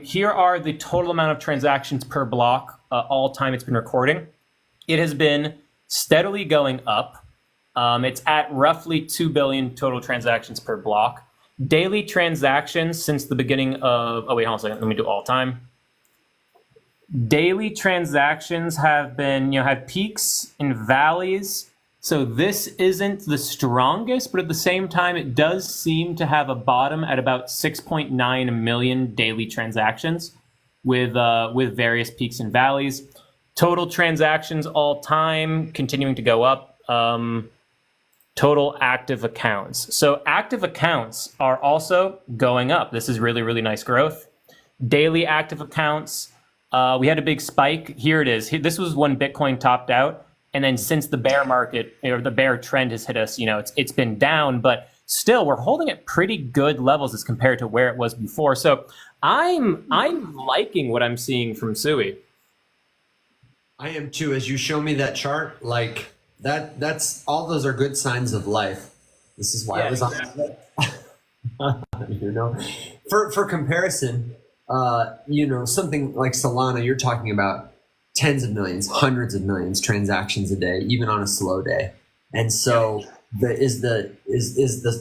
here are the total amount of transactions per block all time it's been recording. It has been steadily going up. It's at roughly 2 billion total transactions per block. Daily transactions since the beginning of, hold on a second, let me do all time. Daily transactions have been, had peaks and valleys. So this isn't the strongest, but at the same time, it does seem to have a bottom at about 6.9 million daily transactions with various peaks and valleys. Total transactions all time continuing to go up. Total active accounts. So active accounts are also going up. This is really, really nice growth. Daily active accounts. We had a big spike. Here it is. This was when Bitcoin topped out. And then since the bear market or the bear trend has hit us, it's been down, but still we're holding at pretty good levels as compared to where it was before. So I'm liking what I'm seeing from Sui. I am too. As you show me that chart, like that's all those are good signs of life. This is why I was exactly. on. For comparison, something like Solana, you're talking about tens of millions, hundreds of millions transactions a day, even on a slow day. And so is the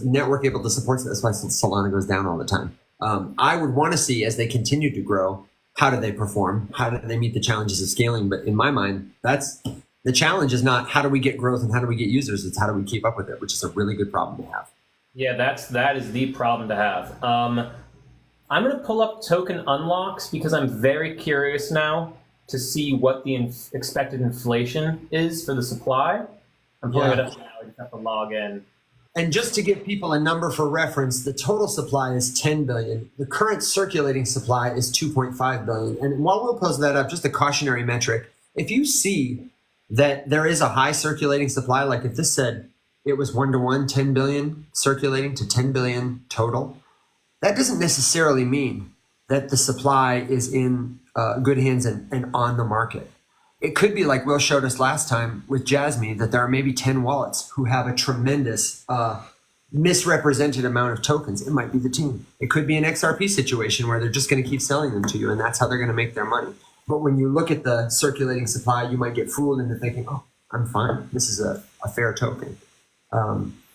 network able to support that? That's why Solana goes down all the time. I would want to see, as they continue to grow, how do they perform? How do they meet the challenges of scaling? But in my mind, that's the challenge is not how do we get growth and how do we get users? It's how do we keep up with it, which is a really good problem to have. Yeah, that is the problem to have. I'm going to pull up token unlocks because I'm very curious now to see what the expected inflation is for the supply. I'm pulling it up now. I just have to log in. And just to give people a number for reference, the total supply is 10 billion. The current circulating supply is 2.5 billion. And while we'll post that up, just a cautionary metric, if you see that there is a high circulating supply, like if this said it was 1-to-1, 10 billion circulating to 10 billion total, that doesn't necessarily mean that the supply is in good hands and on the market. It could be like Will showed us last time with JASMY, that there are maybe 10 wallets who have a tremendous misrepresented amount of tokens. It might be the team. It could be an XRP situation where they're just going to keep selling them to you, and that's how they're going to make their money. But when you look at the circulating supply, you might get fooled into thinking, oh, I'm fine. This is a fair token.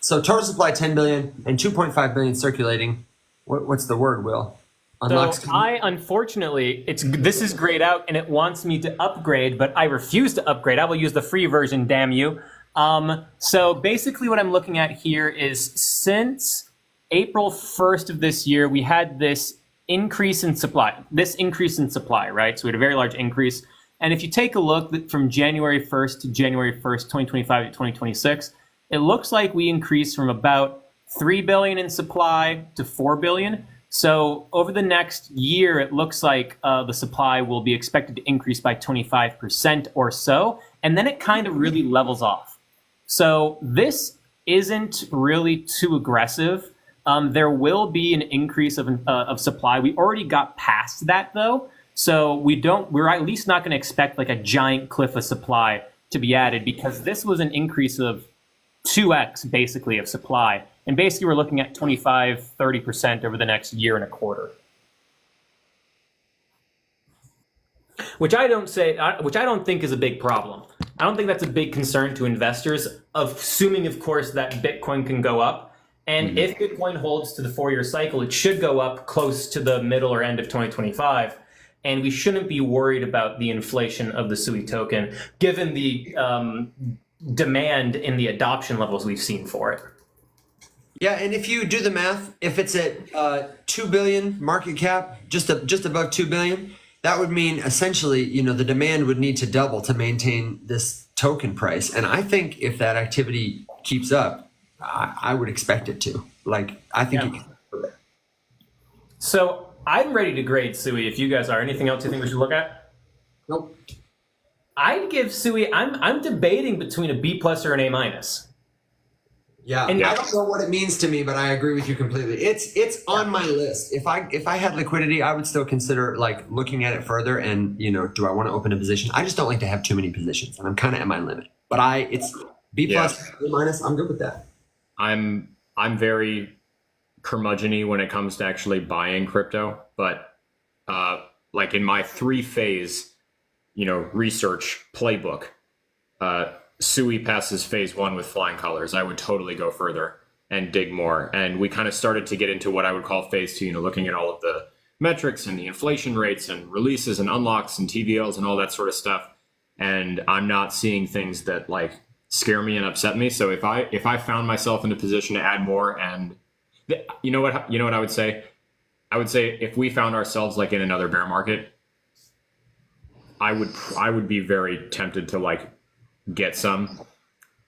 So total supply 10 billion and 2.5 billion circulating. What's the word, Will? Unlocks. So unfortunately, this is grayed out and it wants me to upgrade, but I refuse to upgrade. I will use the free version, damn you. So basically what I'm looking at here is since April 1st of this year, we had this increase in supply, right? So we had a very large increase. And if you take a look from January 1st to January 1st, 2025 to 2026, it looks like we increased from about 3 billion in supply to 4 billion. So over the next year, it looks like the supply will be expected to increase by 25% or so, and then it kind of really levels off. So this isn't really too aggressive. There will be an increase of supply. We already got past that though, so we're at least not going to expect like a giant cliff of supply to be added, because this was an increase of 2x basically of supply. And basically we're looking at 25-30% over the next year and a quarter. Which I don't think is a big problem. I don't think that's a big concern to investors, assuming of course that Bitcoin can go up. And if Bitcoin holds to the 4-year cycle, it should go up close to the middle or end of 2025. And we shouldn't be worried about the inflation of the Sui token, given the demand in the adoption levels we've seen for it. Yeah, and if you do the math, if it's at 2 billion market cap, just above 2 billion, that would mean essentially, the demand would need to double to maintain this token price. And I think if that activity keeps up, I would expect it to. I think. Yeah. So I'm ready to grade Sui if you guys are. Anything else you think we should look at? Nope. I'd give Sui. I'm debating between a B plus or an A minus. Yeah, And I don't know what it means to me, but I agree with you completely. It's on my list. If I had liquidity, I would still consider like looking at it further. And do I want to open a position? I just don't like to have too many positions, and I'm kind of at my limit. But it's B plus, A minus. I'm good with that. I'm very curmudgeon-y when it comes to actually buying crypto, but like in my 3-phase, research playbook, Sui passes phase 1 with flying colors. I would totally go further and dig more. And we kind of started to get into what I would call phase 2, looking at all of the metrics and the inflation rates and releases and unlocks and TVLs and all that sort of stuff. And I'm not seeing things that like scare me and upset me. So if I found myself in a position to add more, and you know what I would say? I would say if we found ourselves like in another bear market, I would be very tempted to like get some.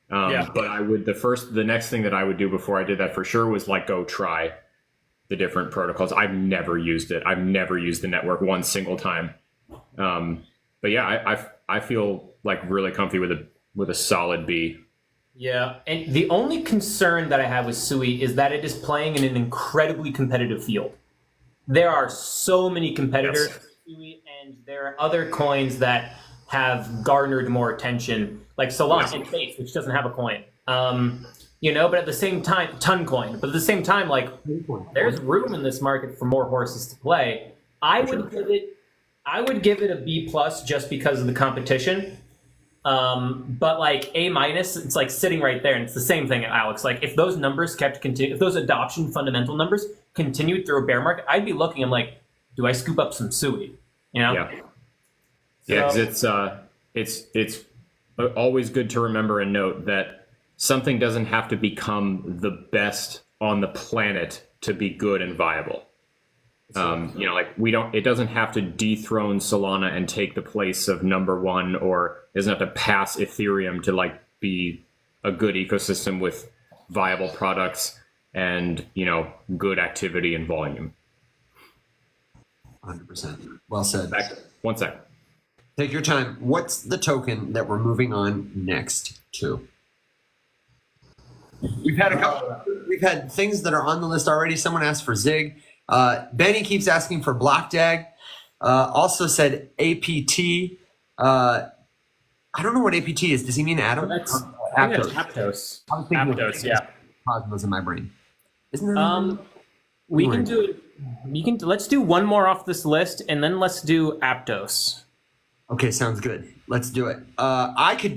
But the next thing that I would do before I did that for sure was like go try the different protocols. I've never used it. I've never used the network one single time. But yeah, I feel like really comfy with a solid B. Yeah, and the only concern that I have with Sui is that it is playing in an incredibly competitive field. There are so many competitors for Sui, and there are other coins that have garnered more attention, like Solana and Face, which doesn't have a coin. But at the same time, Toncoin. But at the same time, like there's room in this market for more horses to play. I would give it a B plus just because of the competition. But like A minus, it's like sitting right there, and it's the same thing, Alex. Like if those numbers if those adoption fundamental numbers continued through a bear market, I'd be looking. I'm like, do I scoop up some Sui? Yeah. Yeah, because it's always good to remember and note that something doesn't have to become the best on the planet to be good and viable. It doesn't have to dethrone Solana and take the place of number one, or it doesn't have to pass Ethereum to like be a good ecosystem with viable products and, good activity and volume. 100%. Well said. One second. Take your time. What's the token that we're moving on next to? We've had a couple. We've had things that are on the list already. Someone asked for Zig. Benny keeps asking for Blockdag. Also said APT. I don't know what APT is. Does he mean Atom? APTOS. I was thinking APTOS, yeah. Cosmos in my brain. Isn't that? We can do it. Let's do one more off this list, and then let's do APTOS. Okay, sounds good. Let's do it.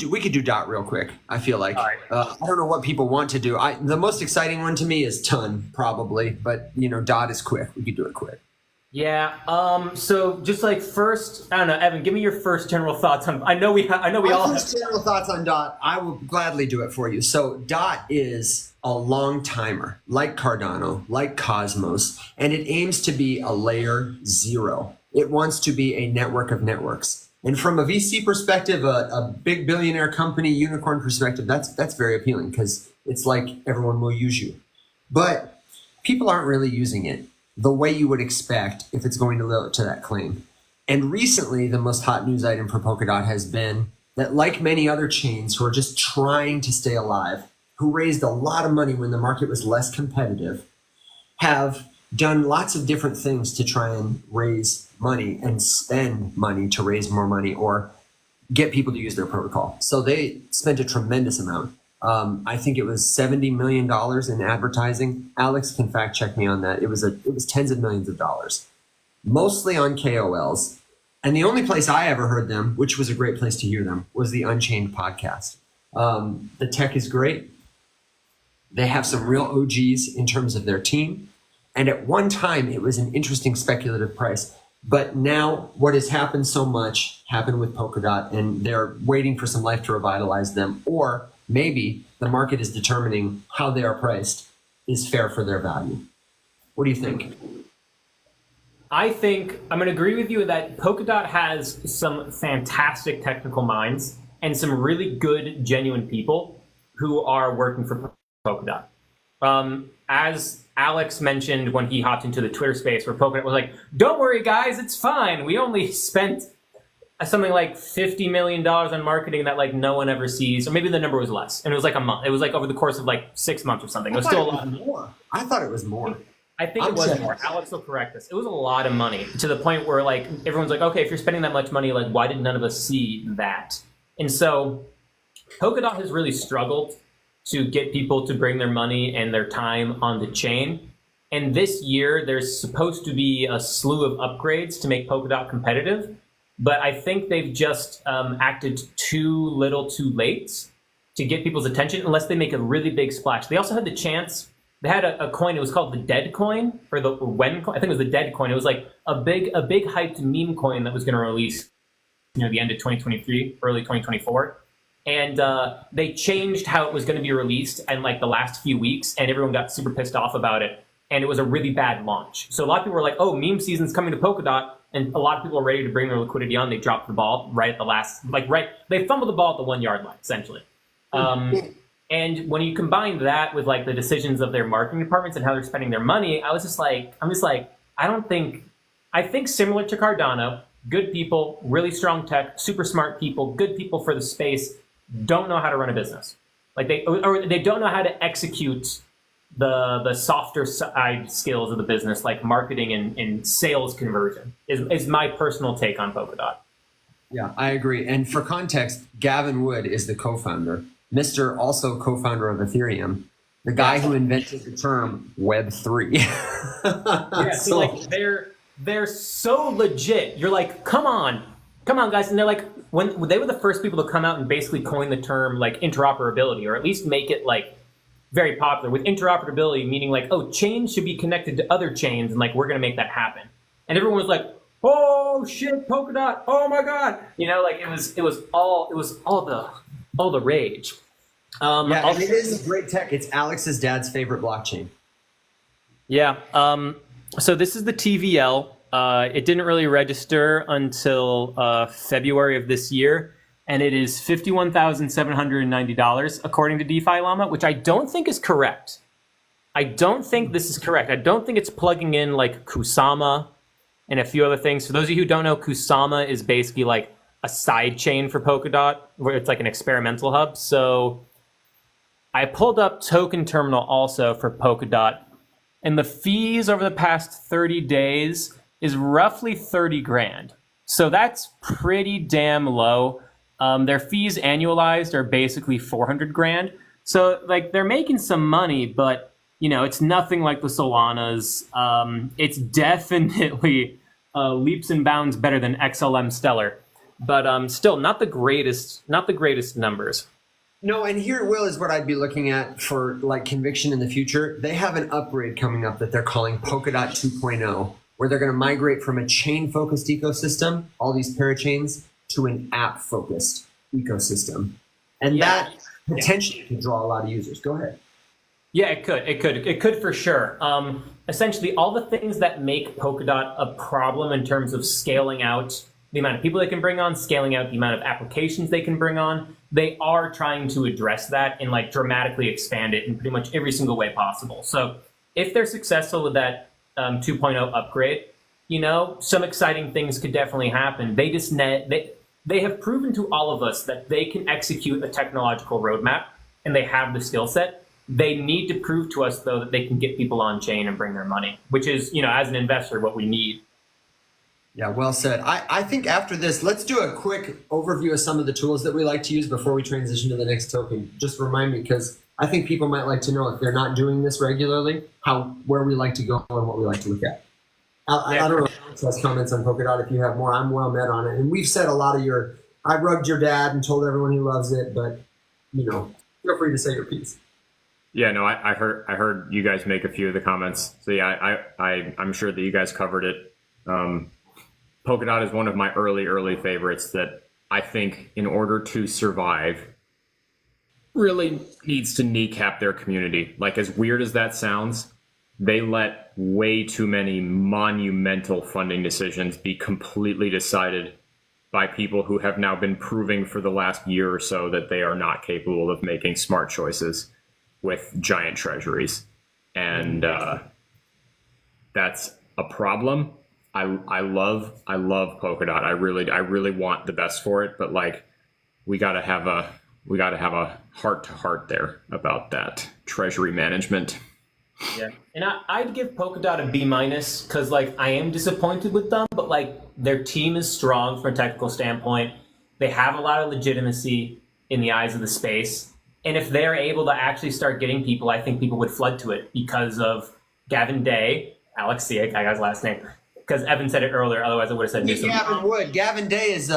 We could do DOT real quick. I feel like right. I don't know what people want to do. The most exciting one to me is Ton probably, but DOT is quick. We could do it quick. Yeah. So just like first, I don't know, Evan, give me your first general thoughts on. I know we all have general thoughts on DOT. I will gladly do it for you. So DOT is a long timer, like Cardano, like Cosmos, and it aims to be a layer 0. It wants to be a network of networks. And from a VC perspective, a big billionaire company, unicorn perspective, that's very appealing because it's like everyone will use you. But people aren't really using it the way you would expect if it's going to live up to that claim. And recently, the most hot news item for Polkadot has been that, like many other chains who are just trying to stay alive, who raised a lot of money when the market was less competitive, have done lots of different things to try and raise money and spend money to raise more money or get people to use their protocol. So they spent a tremendous amount. I think it was $70 million in advertising. Alex can fact check me on that. It was tens of millions of dollars, mostly on KOLs. And the only place I ever heard them, which was a great place to hear them, was the Unchained podcast. The tech is great. They have some real OGs in terms of their team. And at one time, it was an interesting speculative price. But now what has happened so much happened with Polkadot, and they're waiting for some life to revitalize them. Or maybe the market is determining how they are priced is fair for their value. What do you think? I think I'm going to agree with you that Polkadot has some fantastic technical minds and some really good, genuine people who are working for Polkadot. As Alex mentioned when he hopped into the Twitter space where Polkadot was like, don't worry, guys, it's fine. We only spent something like $50 million on marketing that like no one ever sees, or maybe the number was less, and it was like a month. It was like over the course of like 6 months or something. It was still a lot more. I thought it was more. I think it was more. Alex will correct us. It was a lot of money, to the point where like everyone's like, okay, if you're spending that much money, like why did none of us see that? And so Polkadot has really struggled to get people to bring their money and their time on the chain. And this year, there's supposed to be a slew of upgrades to make Polkadot competitive. But I think they've just acted too little too late to get people's attention, unless they make a really big splash. They also had the chance. They had a coin. It was called the Dead Coin, or the When coin. I think it was the Dead Coin. It was like a big hyped meme coin that was going to release near the end of 2023, early 2024. And they changed how it was going to be released in like the last few weeks, and everyone got super pissed off about it. And it was a really bad launch. So a lot of people were like, "Oh, meme season's coming to Polkadot," and a lot of people are ready to bring their liquidity on. They dropped the ball right at the last, they fumbled the ball at the 1 yard line, essentially. And when you combine that with like the decisions of their marketing departments and how they're spending their money, I'm just like, I think similar to Cardano, good people, really strong tech, super smart people, good people for the space, don't know how to run a business. Like they don't know how to execute the softer side skills of the business, like marketing and sales conversion, is my personal take on Polkadot. Yeah, I agree. And for context, Gavin Wood is the co-founder, Mr. also co-founder of Ethereum, the guy who invented the term Web3. Yeah, so like they're so legit. You're like, come on, guys. And they're like, when they were the first people to come out and basically coin the term like interoperability, or at least make it like very popular with interoperability, meaning like, oh, chains should be connected to other chains, and like we're gonna make that happen. And everyone was like, oh shit, Polkadot, oh my god, like it was all the rage. Yeah, and it is great tech. It's Alex's dad's favorite blockchain. Yeah. So this is the TVL. It didn't really register until February of this year, and it is $51,790 according to DeFi Llama, which I don't think is correct. I don't think this is correct. I don't think it's plugging in like Kusama and a few other things. For those of you who don't know, Kusama is basically like a side chain for Polkadot, where it's like an experimental hub. So I pulled up Token Terminal also for Polkadot, and the fees over the past 30 days is roughly 30 grand. So that's pretty damn low. Their fees annualized are basically 400 grand. So like they're making some money, but it's nothing like the Solanas. It's definitely leaps and bounds better than XLM Stellar, but still not the greatest numbers. No, and here, Will, is what I'd be looking at for like conviction in the future. They have an upgrade coming up that they're calling Polkadot 2.0, where they're going to migrate from a chain-focused ecosystem, all these parachains, to an app-focused ecosystem. And that potentially could draw a lot of users. Go ahead. Yeah, it could for sure. Essentially, all the things that make Polkadot a problem in terms of scaling out the amount of people they can bring on, scaling out the amount of applications they can bring on, they are trying to address that and like dramatically expand it in pretty much every single way possible. So if they're successful with that 2.0 upgrade, some exciting things could definitely happen. They just they have proven to all of us that they can execute a technological roadmap, and they have the skill set. They need to prove to us, though, that they can get people on chain and bring their money, which is, as an investor, what we need. Yeah, well said. I think after this, let's do a quick overview of some of the tools that we like to use before we transition to the next token. Just remind me, because I think people might like to know, if they're not doing this regularly, where we like to go and what we like to look at. I don't know if Alex has comments on Polkadot. If you have more, I'm well met on it. And we've said a lot of I rugged your dad and told everyone he loves it, but, feel free to say your piece. Yeah, no, I heard you guys make a few of the comments. So yeah, I'm sure that you guys covered it. Polkadot is one of my early favorites that I think, in order to survive, really needs to kneecap their community. Like, as weird as that sounds, they let way too many monumental funding decisions be completely decided by people who have now been proving for the last year or so that they are not capable of making smart choices with giant treasuries. And that's a problem. I love Polkadot. I really want the best for it, but like we gotta have a heart to heart there about that treasury management. Yeah, and I'd give Polkadot a B minus because like I am disappointed with them, but like their team is strong from a technical standpoint. They have a lot of legitimacy in the eyes of the space, and if they're able to actually start getting people, I think people would flood to it because of Gavin Day, Alex Siak, I got his last name, because Evan said it earlier. Otherwise, I would have said Newsom. Gavin Wood. Gavin Day is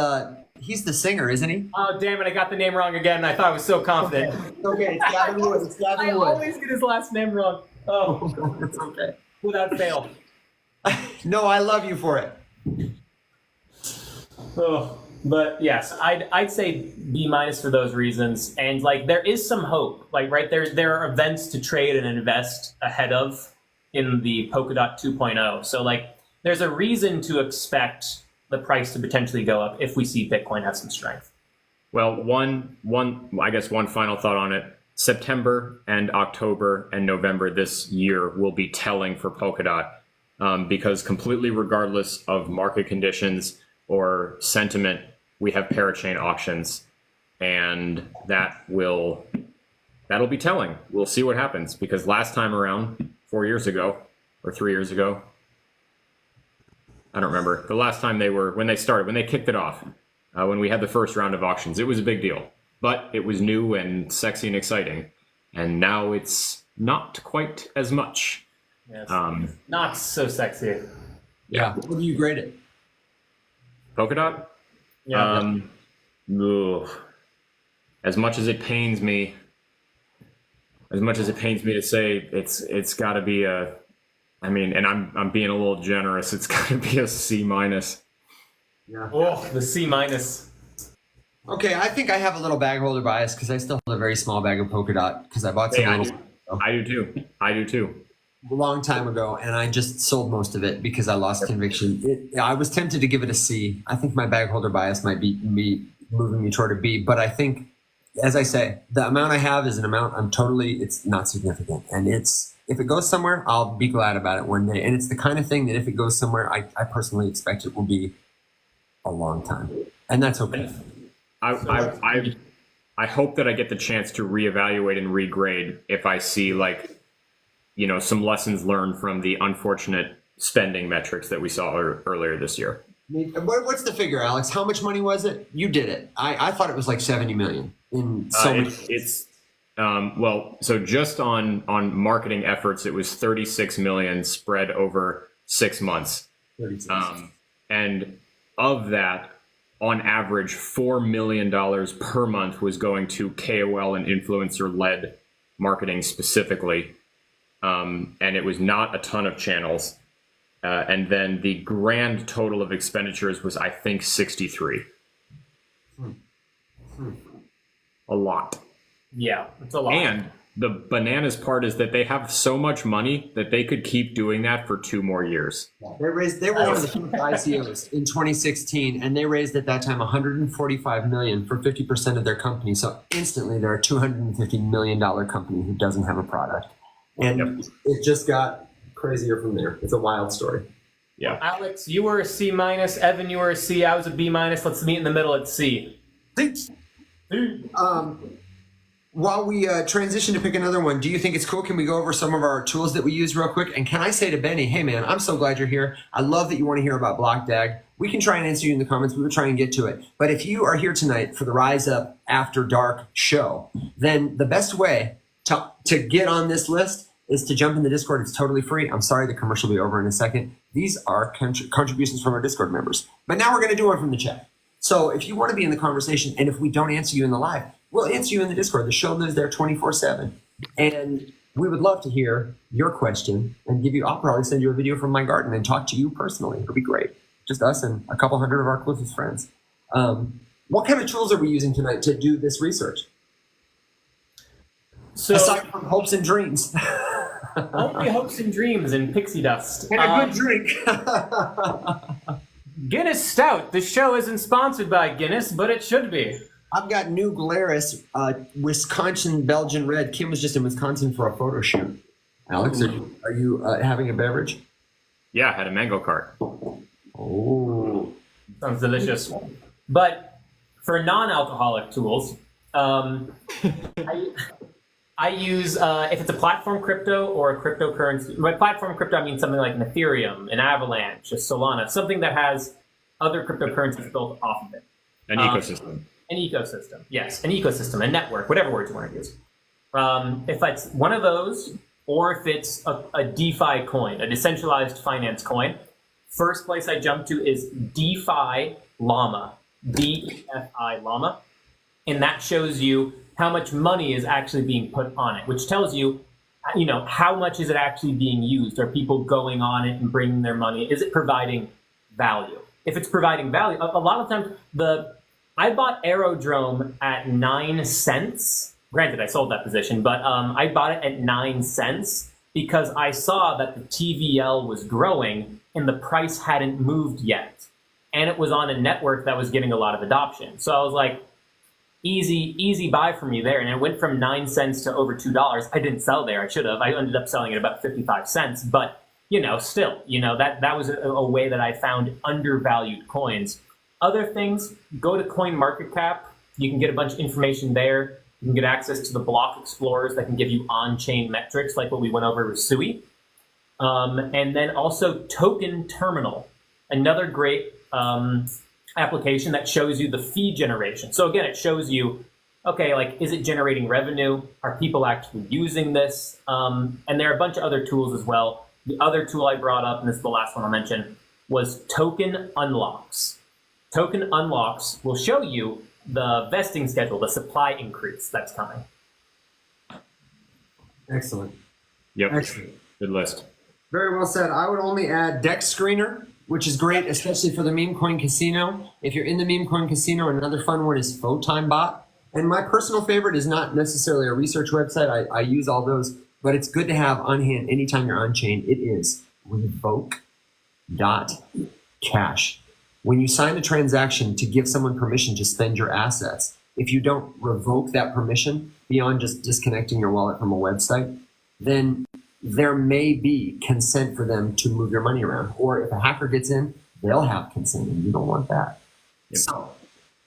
he's the singer, isn't he? Oh damn it! I got the name wrong again. I thought I was so confident. Okay, it's Gavin Wood. It's Gavin I Wood. always get his last name wrong. Oh, It's okay. without fail. No, I love you for it. Oh, but yes, I'd say B minus for those reasons. And like there is some hope. Like right there are events to trade and invest ahead of in the Polkadot 2.0. So like there's a reason to expect the price to potentially go up if we see Bitcoin have some strength. Well, one final thought on it. September and October and November this year will be telling for Polkadot because completely regardless of market conditions or sentiment, we have parachain auctions, and that'll be telling. We'll see what happens because last time around, 4 years ago or 3 years ago, I don't remember the last time when they kicked it off, when we had the first round of auctions, it was a big deal. But it was new and sexy and exciting, and now it's not quite as much. Yes. Not so sexy. Yeah. What do you grade it? Polkadot? Yeah. Ugh. As much as it pains me to say, it's got to be a. I mean, and I'm being a little generous. It's got to be a C minus. Yeah. Oh, the C minus. Okay, I think I have a little bag holder bias because I still have a very small bag of Polkadot because I bought some I do too. a long time ago, and I just sold most of it because I lost conviction. I was tempted to give it a C. I think my bag holder bias might be moving me toward a B, but I think, as I say, the amount I have is an amount it's not significant, and if it goes somewhere, I'll be glad about it one day. And it's the kind of thing that if it goes somewhere, I personally expect it will be a long time, and that's okay. I hope that I get the chance to reevaluate and regrade if I see some lessons learned from the unfortunate spending metrics that we saw earlier this year. What's the figure, Alex? How much money was it? You did it. I thought it was like 70 million in so many. So just on marketing efforts, it was 36 million spread over 6 months. 36. And of that, on average, $4 million per month was going to KOL and influencer-led marketing specifically. And it was not a ton of channels. And then the grand total of expenditures was, I think, 63. A lot. Yeah, it's a lot. And the bananas part is that they have so much money that they could keep doing that for 2 more years. They were one of the first ICOs in 2016, and they raised at that time 145 million for 50% of their company. So instantly, they're a $250 million company who doesn't have a product, and it just got crazier from there. It's a wild story. Yeah. Alex, you were a C minus. Evan, you were a C. I was a B minus. Let's meet in the middle at C. While we transition to pick another one, do you think it's cool? Can we go over some of our tools that we use real quick? And can I say to Benny, hey man, I'm so glad you're here. I love that you want to hear about BlockDAG. We can try and answer you in the comments. We will try and get to it. But if you are here tonight for the Rise Up After Dark show, then the best way to get on this list is to jump in the Discord. It's totally free. I'm sorry, the commercial will be over in a second. These are contributions from our Discord members. But now we're going to do one from the chat. So if you want to be in the conversation, and if we don't answer you in the live, we'll answer you in the Discord. The show lives there 24/7. And we would love to hear your question and give you, I'll probably send you a video from my garden and talk to you personally. It'll be great. Just us and a couple hundred of our closest friends. What kind of tools are we using tonight to do this research? So, aside from hopes and dreams. only hopes and dreams and pixie dust. And a good drink. Guinness Stout. This show isn't sponsored by Guinness, but it should be. I've got New Glarus, Wisconsin Belgian Red. Kim was just in Wisconsin for a photo shoot. Alex, are you having a beverage? Yeah, I had a mango cart. Oh, Sounds delicious. But for non-alcoholic tools, I use, if it's a platform crypto or a cryptocurrency, by platform crypto, I mean something like an Ethereum, an Avalanche, a Solana, something that has other cryptocurrencies built off of it. An ecosystem. An ecosystem, yes, an ecosystem, a network, whatever words you want to use. If it's one of those, or if it's a DeFi coin, a decentralized finance coin, first place I jump to is DeFi Llama, DeFi Llama, and that shows you how much money is actually being put on it, which tells you, how much is it actually being used? Are people going on it and bringing their money? Is it providing value? If it's providing value, a lot of times I bought Aerodrome at 9 cents. Granted, I sold that position, but I bought it at 9 cents because I saw that the TVL was growing and the price hadn't moved yet. And it was on a network that was getting a lot of adoption. So I was like, easy buy for me there. And it went from 9 cents to over $2. I didn't sell there. I should have. I ended up selling at about 55 cents. But, still, that was a way that I found undervalued coins. Other things, go to CoinMarketCap. You can get a bunch of information there. You can get access to the block explorers that can give you on-chain metrics like what we went over with Sui. And then also Token Terminal, another great application that shows you the fee generation. So again, it shows you, okay, is it generating revenue? Are people actually using this? And there are a bunch of other tools as well. The other tool I brought up, and this is the last one I'll mention, was Token Unlocks. Token Unlocks will show you the vesting schedule, the supply increase that's coming. excellent. Yep. Excellent. Good list. Very well said. I would only add Dex Screener, which is great, especially for the meme coin casino. If you're in the meme coin casino, another fun one is PhotimeBot. And my personal favorite is not necessarily a research website. I use all those, but it's good to have on hand anytime you're on chain. It is revoke.cash. When you sign a transaction to give someone permission to spend your assets, if you don't revoke that permission beyond just disconnecting your wallet from a website, then there may be consent for them to move your money around. Or if a hacker gets in, they'll have consent, and you don't want that. Yep. So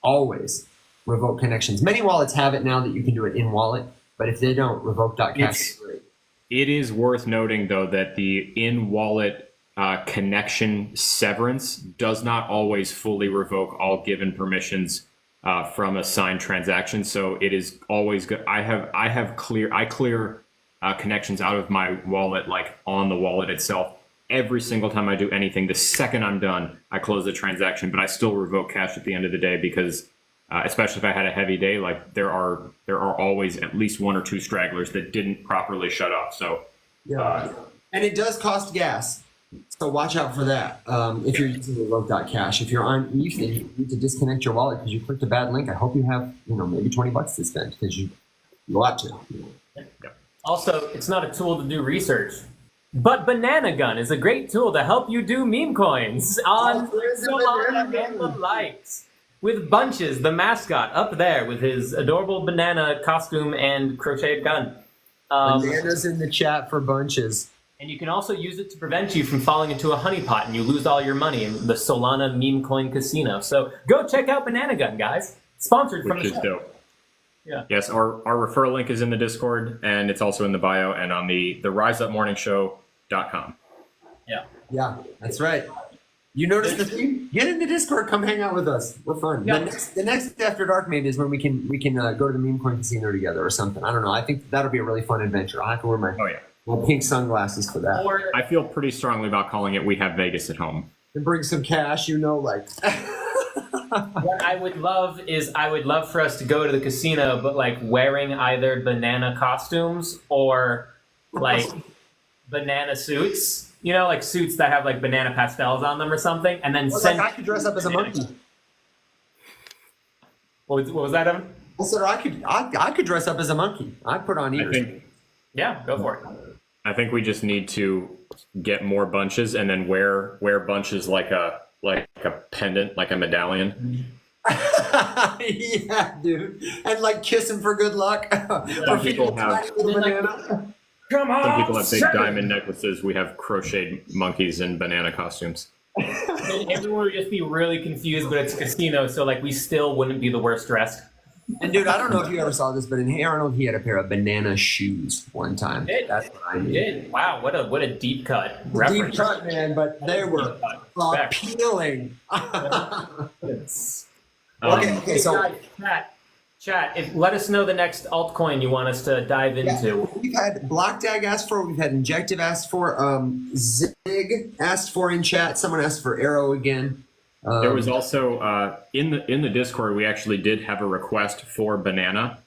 always revoke connections. Many wallets have it now that you can do it in wallet, but if they don't, revoke.cash is great. It is worth noting, though, that the in-wallet connection severance does not always fully revoke all given permissions from a signed transaction. So it is always good. I clear connections out of my wallet, on the wallet itself, every single time I do anything. The second I'm done, I close the transaction, but I still revoke cash at the end of the day because, especially if I had a heavy day, there are always at least one or two stragglers that didn't properly shut off. So, and it does cost gas. So watch out for that if you're using revoke.cash. If you're on ETH and you need to disconnect your wallet because you clicked a bad link, I hope you have maybe $20 to spend because you ought to. Also, it's not a tool to do research, but Banana Gun is a great tool to help you do meme coins on Solana and the likes. With Bunches, the mascot, up there with his adorable banana costume and crocheted gun. Bananas in the chat for Bunches. And you can also use it to prevent you from falling into a honeypot and you lose all your money in the Solana meme coin casino. So go check out Banana Gun, guys. Sponsored from the show. Which is dope. Yeah. Yes, our referral link is in the Discord, and it's also in the bio and on the riseupmorningshow.com. Yeah, that's right. You notice the theme? Get in the Discord. Come hang out with us. We're fun. Yeah. The next After Dark maybe is when we can go to the meme coin casino together or something. I don't know. I think that'll be a really fun adventure. I'll have to wear my pink sunglasses for that. Or I feel pretty strongly about calling it We Have Vegas at Home. And bring some cash, what I would love for us to go to the casino, but wearing either banana costumes or banana suits. Suits that have banana pastels on them or something, and then I could dress up as a monkey. What was that, Evan? I said I could dress up as a monkey. I'd put on ears. Yeah, go for it. I think we just need to get more bunches and then wear bunches like a pendant, like a medallion. Yeah, dude. And kiss him for good luck. Some people have Come on, big diamond necklaces. We have crocheted monkeys in banana costumes. Everyone would just be really confused, but it's a casino, so like we still wouldn't be the worst dressed. And dude, I don't know if you ever saw this, but in Hey Arnold, he had a pair of banana shoes one time. That's what I mean. Did. Wow, what a deep cut Deep reference. cut, man, but they were appealing. Okay, so Chat, let us know the next altcoin you want us to dive into. we've had Blockdag asked for, we've had Injective asked for, Zig asked for in chat. Someone asked for Arrow again. There was also in the Discord, we actually did have a request for banana.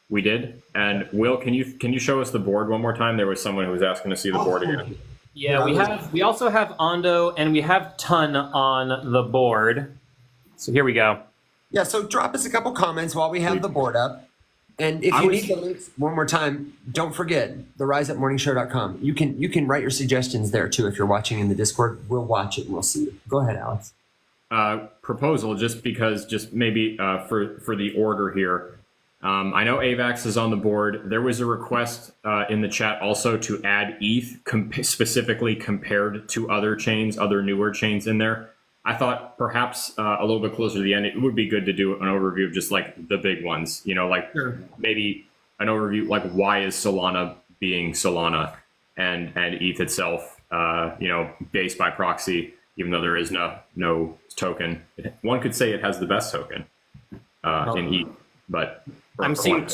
We did. And Will, can you show us the board one more time? There was someone who was asking to see the board again. Yeah, we also have Ondo and we have Ton on the board. So here we go. Yeah, so drop us a couple comments while we have the board up. And if you need the links one more time, don't forget theriseupmorningshow.com. You can write your suggestions there too if you're watching in the Discord. We'll watch it and we'll see it. Go ahead, Alex. Proposal, just maybe for the order here. I know AVAX is on the board. There was a request in the chat also to add ETH specifically compared to other chains, other newer chains in there. I thought perhaps a little bit closer to the end, it would be good to do an overview of just like the big ones, maybe an overview, like why is Solana being Solana and ETH itself, based by proxy, even though there is no token. One could say it has the best token in ETH, but I'm seeing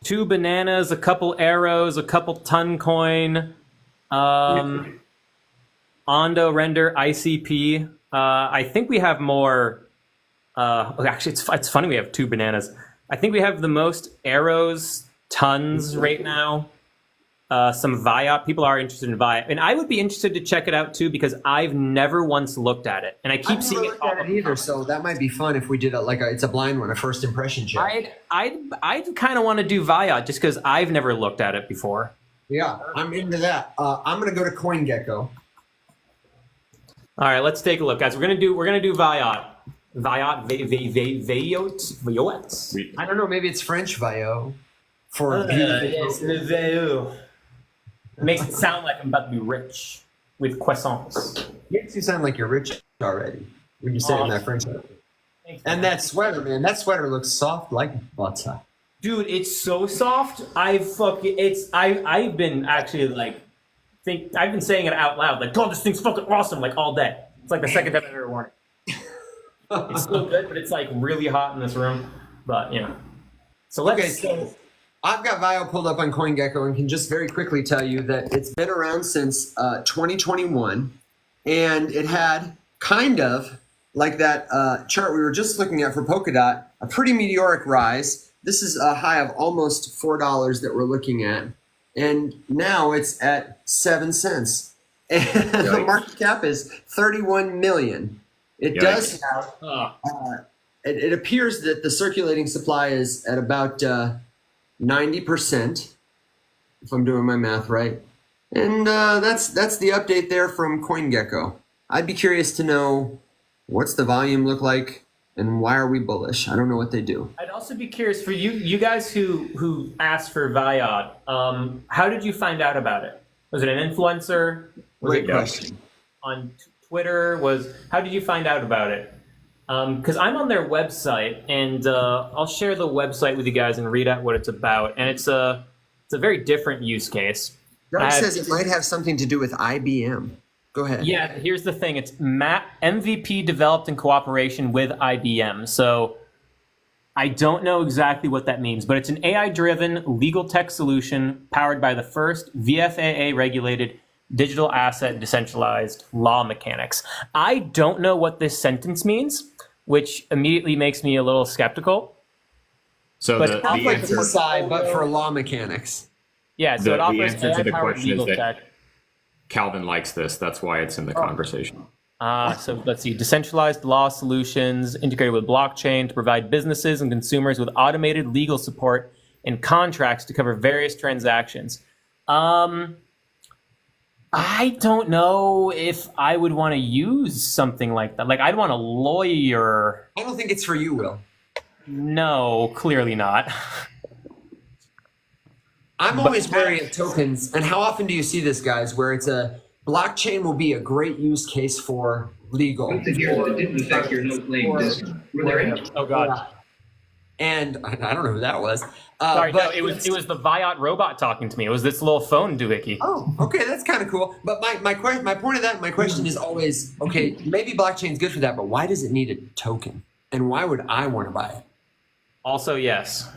two bananas, a couple arrows, a couple ton coin, Ondo render ICP. I think we have more. Actually, it's funny we have two bananas. I think we have the most arrows, tons right now. Some Viot. People are interested in Viot, and I would be interested to check it out too because I've never once looked at it, and I keep seeing it. At it either, so that might be fun if we did it's a blind one, a first impression check. I'd kind of want to do Viot just because I've never looked at it before. Yeah, I'm into that. I'm gonna go to CoinGecko. All right, let's take a look, guys. We're gonna do Viot. Viot. I don't know. Maybe it's French Vio. Yes, it makes it sound like I'm about to be rich with croissants. Makes you sound like you're rich already when you say it in that French. Thanks, and that sweater, man. That sweater looks soft like butter. Dude, it's so soft. I've been actually I've been saying it out loud, like, oh, this thing's fucking awesome, like all day. It's like the second time I've ever worn it. It's still good, but it's like really hot in this room. But so let's. So I've got Vio pulled up on CoinGecko and can just very quickly tell you that it's been around since 2021, and it had kind of like that chart we were just looking at for Polkadot, a pretty meteoric rise. This is a high of almost $4 that we're looking at. And now it's at 7 cents. And the market cap is 31 million. It does have, it appears that the circulating supply is at about 90%, if I'm doing my math right. And that's the update there from CoinGecko. I'd be curious to know what's the volume look like and why are we bullish? I don't know what they do. I'd also be curious for you guys who asked for Viot. How did you find out about it? Was it an influencer? Was Great it question. On Twitter? How did you find out about it? Because I'm on their website, and I'll share the website with you guys and read out what it's about. And it's a very different use case. Doug says it might have something to do with IBM. Go ahead. Yeah, here's the thing. It's MVP developed in cooperation with IBM. So I don't know exactly what that means, but it's an AI-driven legal tech solution powered by the first VFAA-regulated digital asset decentralized law mechanics. I don't know what this sentence means, which immediately makes me a little skeptical. So but the answer, side, but for law mechanics. Yeah, so it offers answer to the AI-powered question legal is that tech. Calvin likes this. That's why it's in the conversation. So let's see, decentralized law solutions integrated with blockchain to provide businesses and consumers with automated legal support and contracts to cover various transactions. I don't know if I would want to use something like that. Like, I'd want a lawyer. I don't think it's for you, Will. No, clearly not. I'm always wary of tokens. And how often do you see this, guys, where it's a blockchain will be a great use case for legal. Put the gears that didn't affect your no-claim discount. Were there any? Oh God. And I don't know who that was. Sorry, but no, it was the Viot robot talking to me. It was this little phone doohickey. Oh, okay, that's kind of cool. But my point of that, my question is always, okay, maybe blockchain is good for that, but why does it need a token? And why would I want to buy it? Also, yes.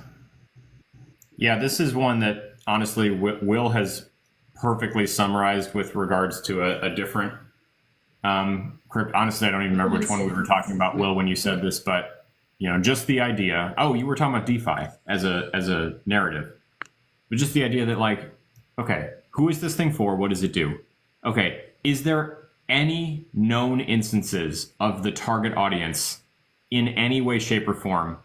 Yeah, this is one that honestly Will has perfectly summarized with regards to a different crypto. Honestly, I don't even remember which one we were talking about, Will, when you said this, but just the idea. Oh, you were talking about DeFi as a narrative, but just the idea that, like, okay, who is this thing for? What does it do? Okay, is there any known instances of the target audience in any way, shape, or form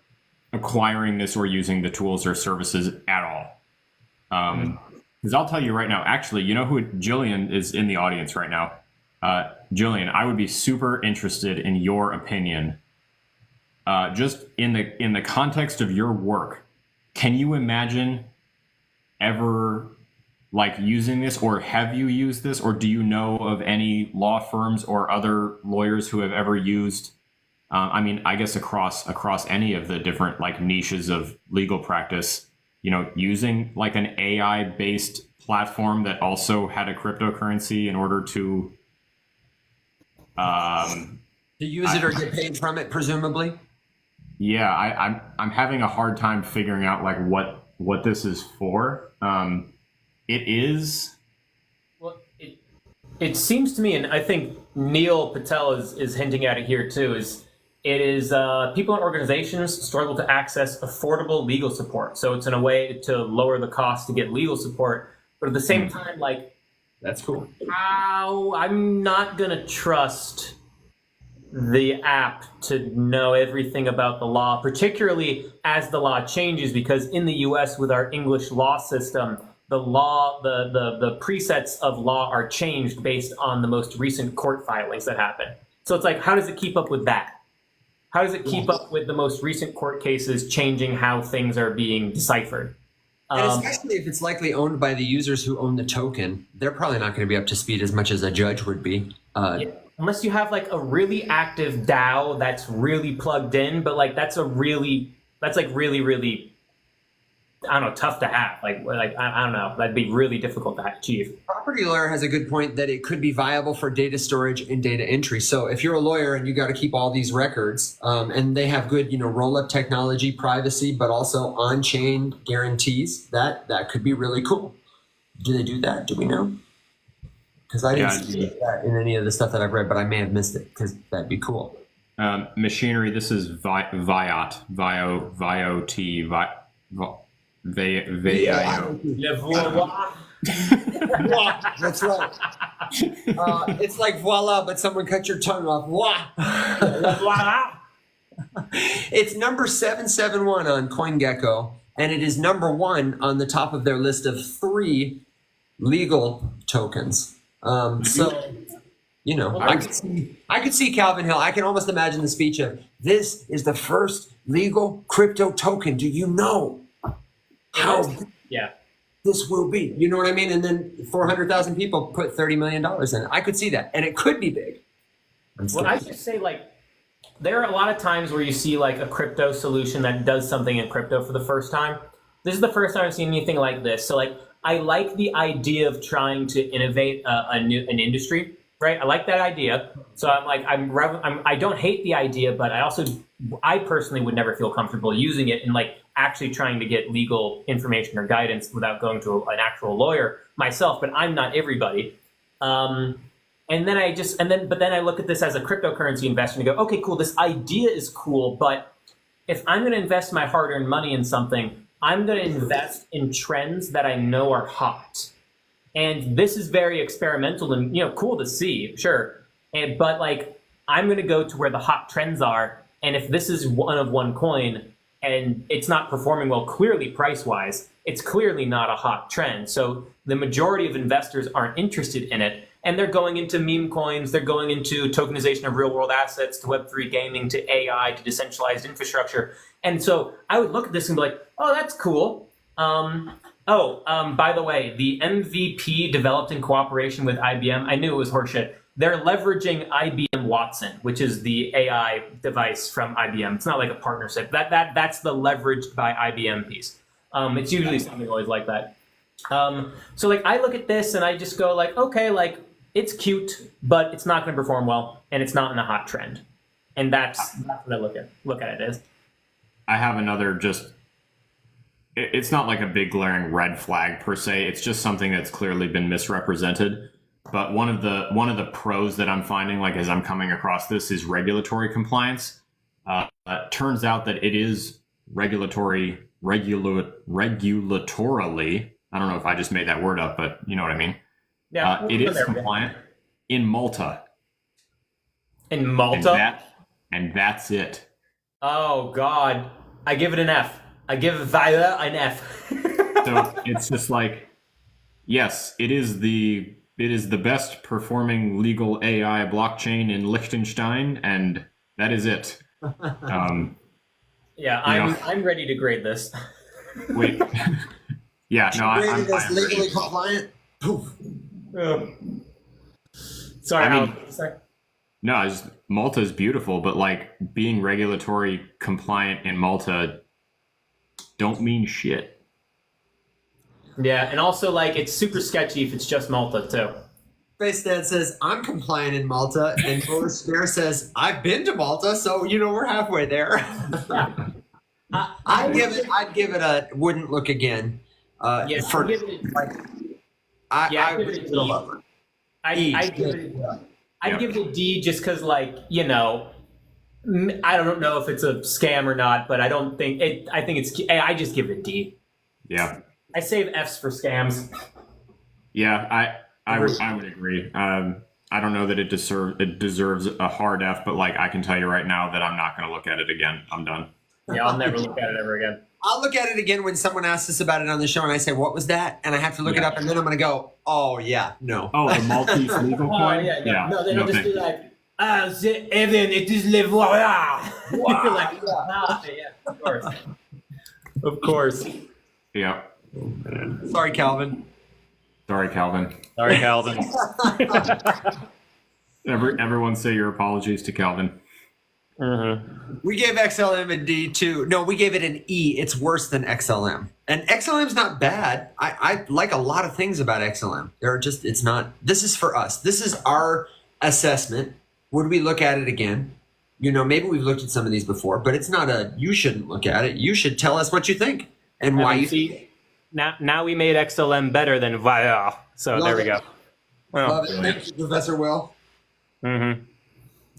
acquiring this or using the tools or services at all? Because I'll tell you right now, actually, you know who Jillian is in the audience right now. Jillian, I would be super interested in your opinion. Just in the context of your work, can you imagine ever like using this, or have you used this, or do you know of any law firms or other lawyers who have ever used? I mean, I guess across any of the different like niches of legal practice, using like an AI-based platform that also had a cryptocurrency in order to use it or get paid from it, presumably. Yeah, I'm having a hard time figuring out like what this is for. It is. Well, it seems to me, and I think Neil Patel is hinting at it here too. It is people and organizations struggle to access affordable legal support. So it's in a way to lower the cost to get legal support, but at the same time, like, that's cool. I'm not gonna trust the app to know everything about the law, particularly as the law changes, because in the US with our English law system, the law, the presets of law are changed based on the most recent court filings that happen. So it's like, how does it keep up with that? How does it keep up with the most recent court cases changing how things are being deciphered? And especially if it's likely owned by the users who own the token, they're probably not going to be up to speed as much as a judge would be. Yeah, unless you have like a really active DAO that's really plugged in, but like that's really, I don't know, tough to have. Like I don't know, that'd be really difficult to achieve. Property lawyer has a good point that it could be viable for data storage and data entry. So if you're a lawyer and you got to keep all these records, and they have good, roll-up technology, privacy, but also on-chain guarantees, that could be really cool. Do they do that? Do we know? Because I didn't see that in any of the stuff that I've read, but I may have missed it because that'd be cool. Machinery. This is Viot. That's right. It's like voila, but someone cut your tongue off. Voila. It's number 771 on CoinGecko, and it is number 1 on the top of their list of 3 legal tokens. I could see Calvin Hill. I can almost imagine the speech of, "This is the first legal crypto token. Do you know how this will be?" You know what I mean? And then 400,000 people put $30 million in it. I could see that, and it could be big. Well, I just say, like, there are a lot of times where you see like a crypto solution that does something in crypto for the first time. This is the first time I've seen anything like this. So like, I like the idea of trying to innovate an industry, right? I like that idea. So I'm like, I don't hate the idea, but I personally would never feel comfortable using it and like actually trying to get legal information or guidance without going to an actual lawyer myself. But I'm not everybody. But then I look at this as a cryptocurrency investor and go, okay, cool. This idea is cool, but if I'm going to invest my hard-earned money in something, I'm going to invest in trends that I know are hot. And this is very experimental and, cool to see, sure. But like, I'm going to go to where the hot trends are. And if this is one of one coin and it's not performing well, clearly price-wise, it's clearly not a hot trend. So the majority of investors aren't interested in it. And they're going into meme coins, they're going into tokenization of real-world assets, to Web3 gaming, to AI, to decentralized infrastructure. And so I would look at this and be like, oh, that's cool. By the way, the MVP developed in cooperation with IBM, I knew it was horseshit. They're leveraging IBM Watson, which is the AI device from IBM. It's not like a partnership. That's the leveraged by IBM piece. It's usually something always like that. So like I look at this and I just go like, okay, like it's cute, but it's not going to perform well, and it's not in a hot trend. And that's what I look at it as. I have another it's not like a big glaring red flag per se. It's just something that's clearly been misrepresented. But one of the pros that I'm finding, like as I'm coming across this, is regulatory compliance. Turns out that it is regulatorily. I don't know if I just made that word up, but you know what I mean. Yeah, it is compliant in Malta. In Malta? And that's it. Oh God, I give it an F. I give Viola an F. So it's just like, yes, it is the best performing legal AI blockchain in Liechtenstein, and that is it. Yeah, I'm ready to grade this. Wait. Yeah, no, I'm legally compliant. Poof. Sorry, No, Malta is beautiful, but like being regulatory compliant in Malta don't mean shit. Yeah, and also like it's super sketchy if it's just Malta too. Face Dad says, I'm compliant in Malta, and Boris Spear says, I've been to Malta, so we're halfway there. Yeah. I'd give it a wouldn't look again. I'd give it a D just because, like, I don't know if it's a scam or not, but I don't think it. I think it's. I just give it a D. Yeah. I save Fs for scams. Yeah, I would agree. I don't know that it deserves a hard F, but like I can tell you right now that I'm not going to look at it again. I'm done. Yeah, I'll never look at it ever again. I'll look at it again when someone asks us about it on the show, and I say, "What was that?" And I have to look it up, and then I'm going to go, "Oh yeah, no." Oh, the Maltese legal coin. Yeah. No, then I'll just be like, Evan, it is le voilà. Wow. Like, yeah, of course. Of course. Yeah. Sorry, Calvin. Sorry, Calvin. Sorry, Calvin. Everyone say your apologies to Calvin. Mm-hmm. We gave XLM a D too. No, we gave it an E. It's worse than XLM. And XLM's not bad. I like a lot of things about XLM. It's not. This is for us. This is our assessment. Would we look at it again? Maybe we've looked at some of these before, but it's not you shouldn't look at it. You should tell us what you think and why you think it. Now we made XLM better than Via. So there we go. Well, love it. Thank you, Professor Will. Mm-hmm.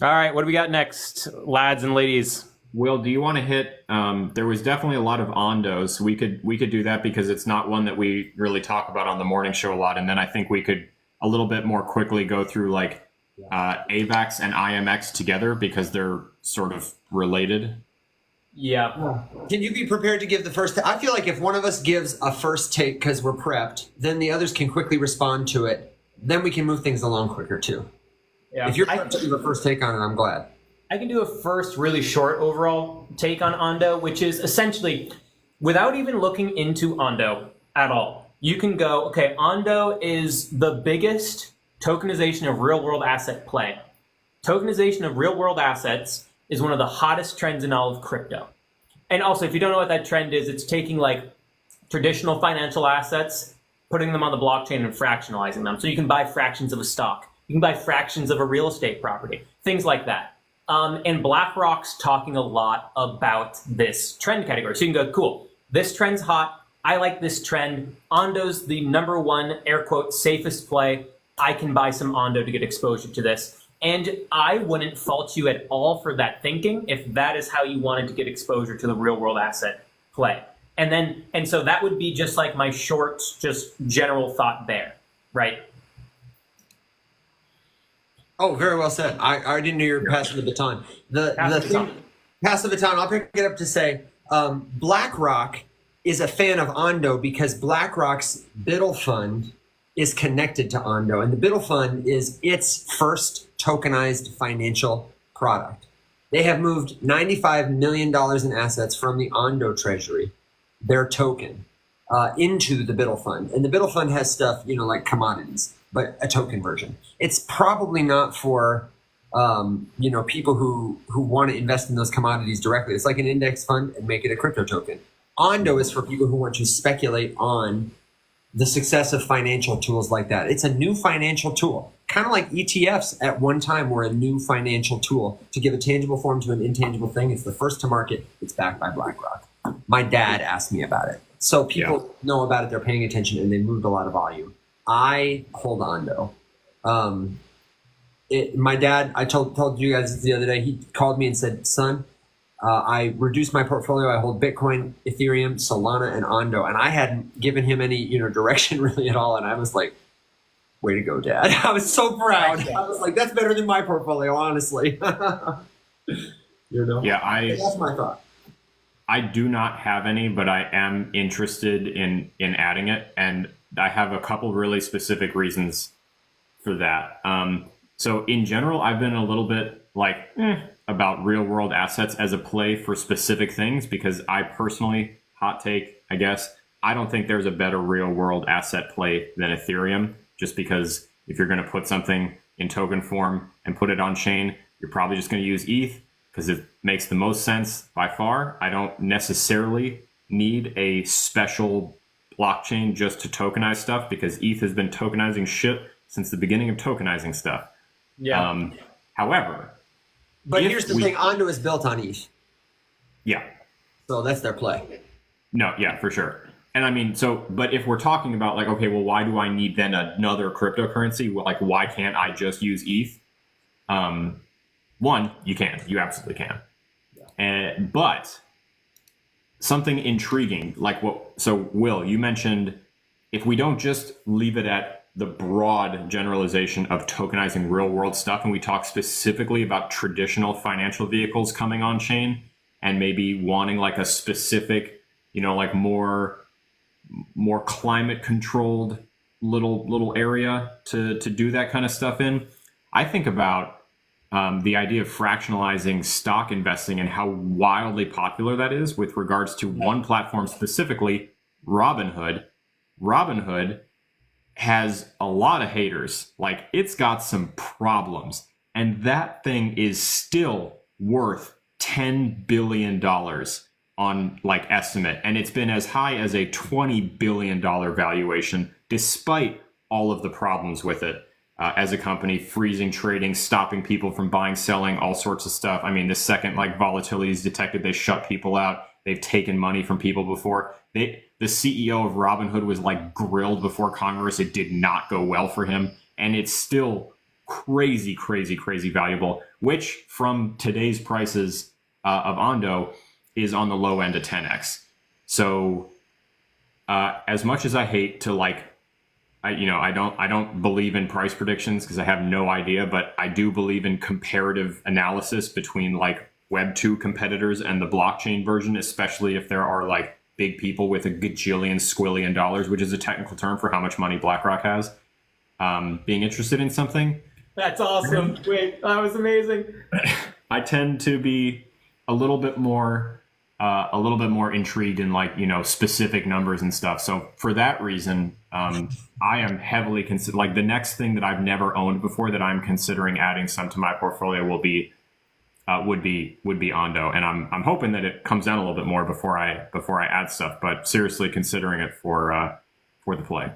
All right, what do we got next, lads and ladies? Will, do you want to hit? There was definitely a lot of ondos. We could do that because it's not one that we really talk about on the morning show a lot. And then I think we could a little bit more quickly go through like AVAX and IMX together because they're sort of related. Yeah. Can you be prepared to give the first? I feel like if one of us gives a first take because we're prepped, then the others can quickly respond to it. Then we can move things along quicker too. Yeah. If you're prepped to give a first take on it, I'm glad. I can do a first really short overall take on Ondo, which is essentially, without even looking into Ondo at all, you can go, okay, Ondo is the biggest tokenization of real-world asset play. Tokenization of real-world assets is one of the hottest trends in all of crypto. And also, if you don't know what that trend is, it's taking like traditional financial assets, putting them on the blockchain and fractionalizing them. So you can buy fractions of a stock. You can buy fractions of a real estate property, things like that. And BlackRock's talking a lot about this trend category. So you can go, cool, this trend's hot. I like this trend. Ondo's the number one, air quote, safest play. I can buy some Ondo to get exposure to this. And I wouldn't fault you at all for that thinking if that is how you wanted to get exposure to the real world asset play. And so that would be just like my short, just general thought there, right? Oh, very well said. I didn't know you were passing the baton. Pass the baton. I'll pick it up to say BlackRock is a fan of Ondo because BlackRock's Biddle Fund is connected to Ondo, and the Biddle Fund is its first tokenized financial product. They have moved $95 million in assets from the Ondo treasury, their token, into the Biddle Fund. And the Biddle Fund has stuff, like commodities, but a token version. It's probably not for people who want to invest in those commodities directly. It's like an index fund and make it a crypto token. Ondo is for people who want to speculate on the success of financial tools like that. It's a new financial tool, kind of like ETFs at one time were a new financial tool to give a tangible form to an intangible thing. It's the first to market. It's backed by BlackRock. My dad asked me about it. So people know about it. They're paying attention and they moved a lot of volume. I hold Ondo. My dad, I told you guys the other day, he called me and said, son, I reduced my portfolio. I hold Bitcoin, Ethereum, Solana, and Ondo. And I hadn't given him any, direction really at all. And I was like, way to go, Dad. I was so proud. I was like, that's better than my portfolio, honestly. Yeah, that's my thought. I do not have any, but I am interested in adding it. And I have a couple really specific reasons for that. So in general, I've been a little bit about real world assets as a play for specific things, because I personally, hot take, I guess, I don't think there's a better real world asset play than Ethereum, just because if you're going to put something in token form and put it on chain, you're probably just going to use ETH because it makes the most sense by far. I don't necessarily need a special blockchain just to tokenize stuff, because ETH has been tokenizing shit since the beginning of tokenizing stuff. Yeah. However, but here's the thing: Ondo is built on ETH. Yeah. So that's their play. No, yeah, for sure. And I mean, but if we're talking about okay, well, why do I need then another cryptocurrency? Why can't I just use ETH? One, you absolutely can. Yeah. But something intriguing, Will, you mentioned if we don't just leave it at the broad generalization of tokenizing real world stuff, and we talk specifically about traditional financial vehicles coming on chain and maybe wanting a specific, more climate controlled little area to do that kind of stuff in. I think about the idea of fractionalizing stock investing and how wildly popular that is with regards to one platform specifically, Robinhood. Robinhood has a lot of haters. It's got some problems, and that thing is still worth $10 billion on estimate, and it's been as high as a $20 billion valuation despite all of the problems with it as a company, freezing trading, stopping people from buying, selling, all sorts of stuff. I mean, the second volatility is detected, they shut people out. They've taken money from people before. The CEO of Robinhood was grilled before Congress. It did not go well for him. And it's still crazy, crazy, crazy valuable, which from today's prices of Ondo is on the low end of 10x. So as much as I hate to I don't believe in price predictions because I have no idea, but I do believe in comparative analysis between Web 2 competitors and the blockchain version, especially if there are big people with a gajillion squillion dollars, which is a technical term for how much money BlackRock has, being interested in something. That's awesome. Wait, that was amazing. I tend to be a little bit more intrigued in specific numbers and stuff. So for that reason, I am heavily the next thing that I've never owned before that I'm considering adding some to my portfolio would be Ondo, and I'm hoping that it comes down a little bit more before I add stuff. But seriously considering it for the play.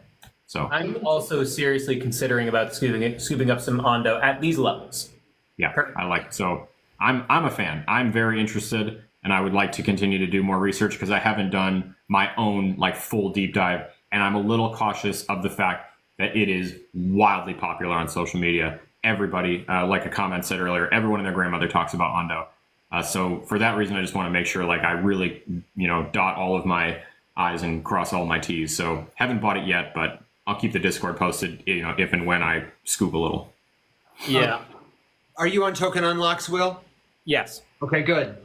So I'm also seriously considering about scooping up some Ondo at these levels. Yeah, I like it. So I'm a fan. I'm very interested, and I would like to continue to do more research because I haven't done my own full deep dive, and I'm a little cautious of the fact that it is wildly popular on social media. Everybody, like a comment said earlier, everyone and their grandmother talks about Ondo. So for that reason, I just want to make sure I really, dot all of my I's and cross all my T's. So haven't bought it yet, but I'll keep the Discord posted, if and when I scoop a little. Yeah. Are you on token unlocks, Will? Yes. Okay, good.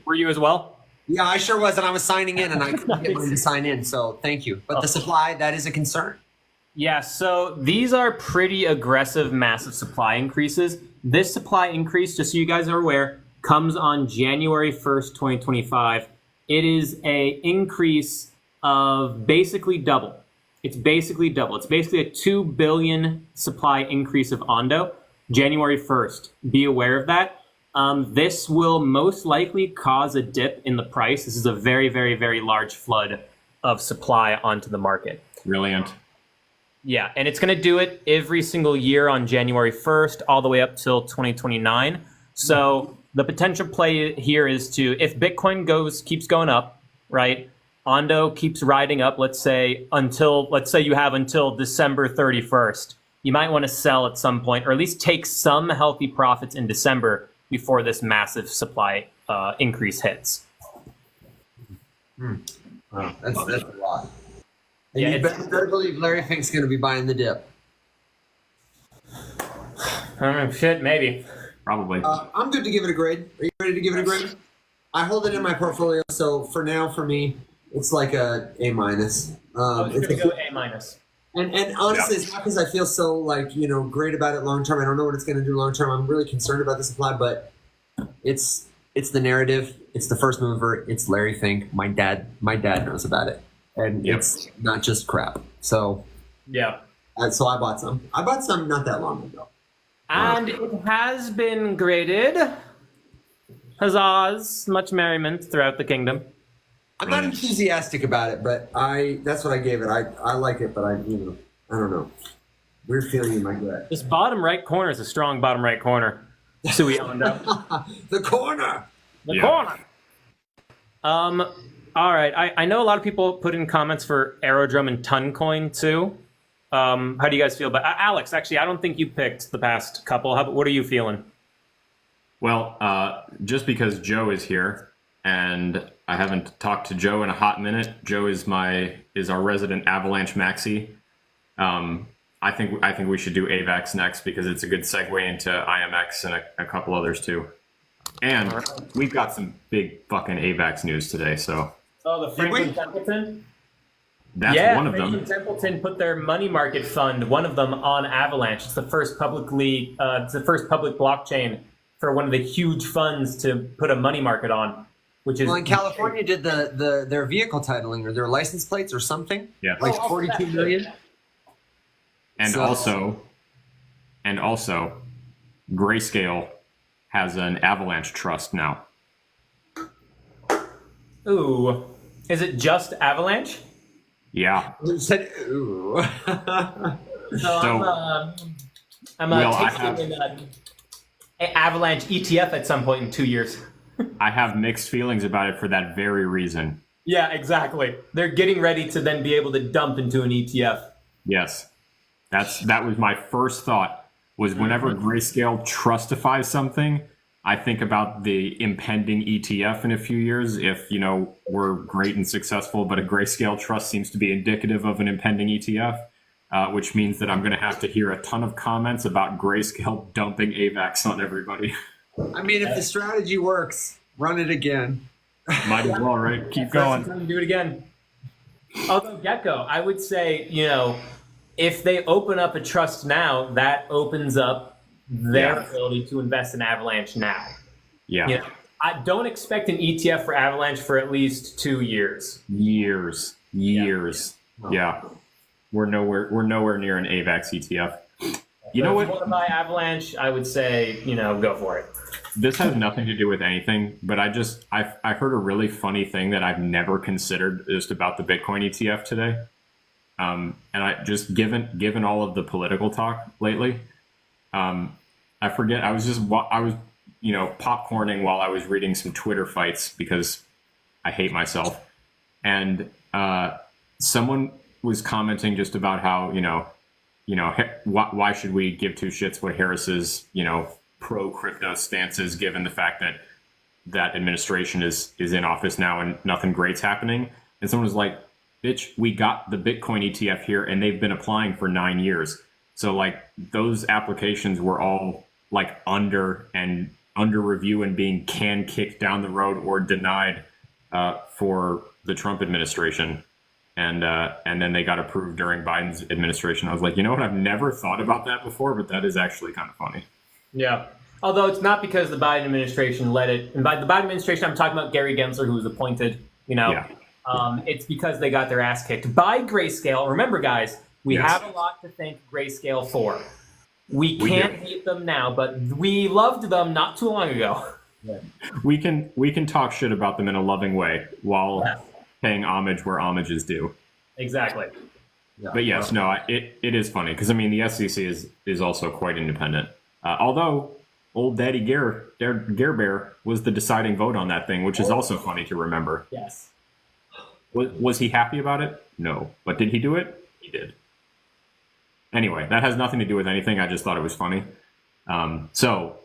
Were you as well? Yeah, I sure was, and I was signing in, and I couldn't get mine to sign in, so thank you. But the supply, that is a concern. Yeah, so these are pretty aggressive, massive supply increases. This supply increase, just so you guys are aware, comes on January 1st, 2025. It is a increase of basically double. It's basically double. It's basically a 2 billion supply increase of Ondo, January 1st. Be aware of that. This will most likely cause a dip in the price. This is a very, very, very large flood of supply onto the market. Brilliant. Yeah, and it's going to do it every single year on January 1st, all the way up till 2029. So the potential play here is to, if Bitcoin keeps going up, right? Ondo keeps riding up, let's say you have until December 31st. You might want to sell at some point, or at least take some healthy profits in December before this massive supply increase hits. Wow, that's a lot. And Yeah, you better believe Larry Fink's going to be buying the dip. Shit, maybe. Probably. I'm good to give it a grade. Are you ready to give it a grade? I hold it in my portfolio, so for now, for me, it's like a A-. I was going to go A-. And honestly, it's not because I feel so great about it long term. I don't know what it's going to do long term. I'm really concerned about the supply, but it's the narrative. It's the first mover. It's Larry Fink. My dad knows about it, and it's not just crap. So Yeah. so I bought some. I bought some not that long ago. And it has been graded. Huzzahs, much merriment throughout the kingdom. I'm not enthusiastic about it, but that's what I gave it. I like it, but I don't know. Weird feeling in my gut. This bottom right corner is a strong bottom right corner. Sui Ondo. The corner. The corner. All right. I know a lot of people put in comments for Aerodrome and Toncoin too. How do you guys feel about Alex? Actually, I don't think you picked the past couple. What are you feeling? Well, just because Joe is here, and I haven't talked to Joe in a hot minute. Joe is our resident Avalanche maxi. I think we should do AVAX next because it's a good segue into IMX and a couple others too. And we've got some big fucking AVAX news today. So. Oh, the Franklin Templeton. That's one of them. Franklin Templeton put their money market fund, one of them, on Avalanche. It's the first public blockchain for one of the huge funds to put a money market on. Which is in California did their vehicle titling or their license plates or something. Yeah. Like 42 million. And also, Grayscale has an Avalanche trust now. Ooh. Is it just Avalanche? Yeah. You said ooh. I'm taking an Avalanche ETF at some point in 2 years. I have mixed feelings about it for that very reason. Yeah, exactly. They're getting ready to then be able to dump into an ETF. Yes. That was my first thought, was whenever Grayscale trustifies something, I think about the impending ETF in a few years if, we're great and successful, but a Grayscale trust seems to be indicative of an impending ETF, which means that I'm going to have to hear a ton of comments about Grayscale dumping AVAX on everybody. I mean, if the strategy works, run it again. Might as well, right? Keep going. Do it again. Although Gecko, I would say, if they open up a trust now, that opens up their ability to invest in Avalanche now. Yeah. I don't expect an ETF for Avalanche for at least 2 years. Years. Yeah. We're nowhere near an AVAX ETF. You know what? If you want to buy Avalanche, I would say, go for it. This has nothing to do with anything, but I heard a really funny thing that I've never considered just about the Bitcoin ETF today. And I just given all of the political talk lately, I forget. I was popcorning while I was reading some Twitter fights because I hate myself, and someone was commenting just about how why should we give two shits what Harris's pro crypto stance is, given the fact that administration is in office now and nothing great's happening. And someone was like, bitch, we got the Bitcoin ETF here and they've been applying for 9 years. So those applications were all under review and being kicked down the road or denied for the Trump administration. And then they got approved during Biden's administration. I was like, you know what? I've never thought about that before, but that is actually kind of funny. Yeah. Although it's not because the Biden administration let it. And by the Biden administration, I'm talking about Gary Gensler, who was appointed, It's because they got their ass kicked by Grayscale. Remember, guys, we Yes. have a lot to thank Grayscale for. We can't hate them now, but we loved them not too long ago. We can talk shit about them in a loving way while paying homage where homage is due. Exactly. But yes, no, it is funny because I mean the SEC is also quite independent. Although old Daddy Gare Bear was the deciding vote on that thing, which is also funny to remember. Yes. Was he happy about it? No. But did he do it? He did. Anyway, that has nothing to do with anything. I just thought it was funny. So,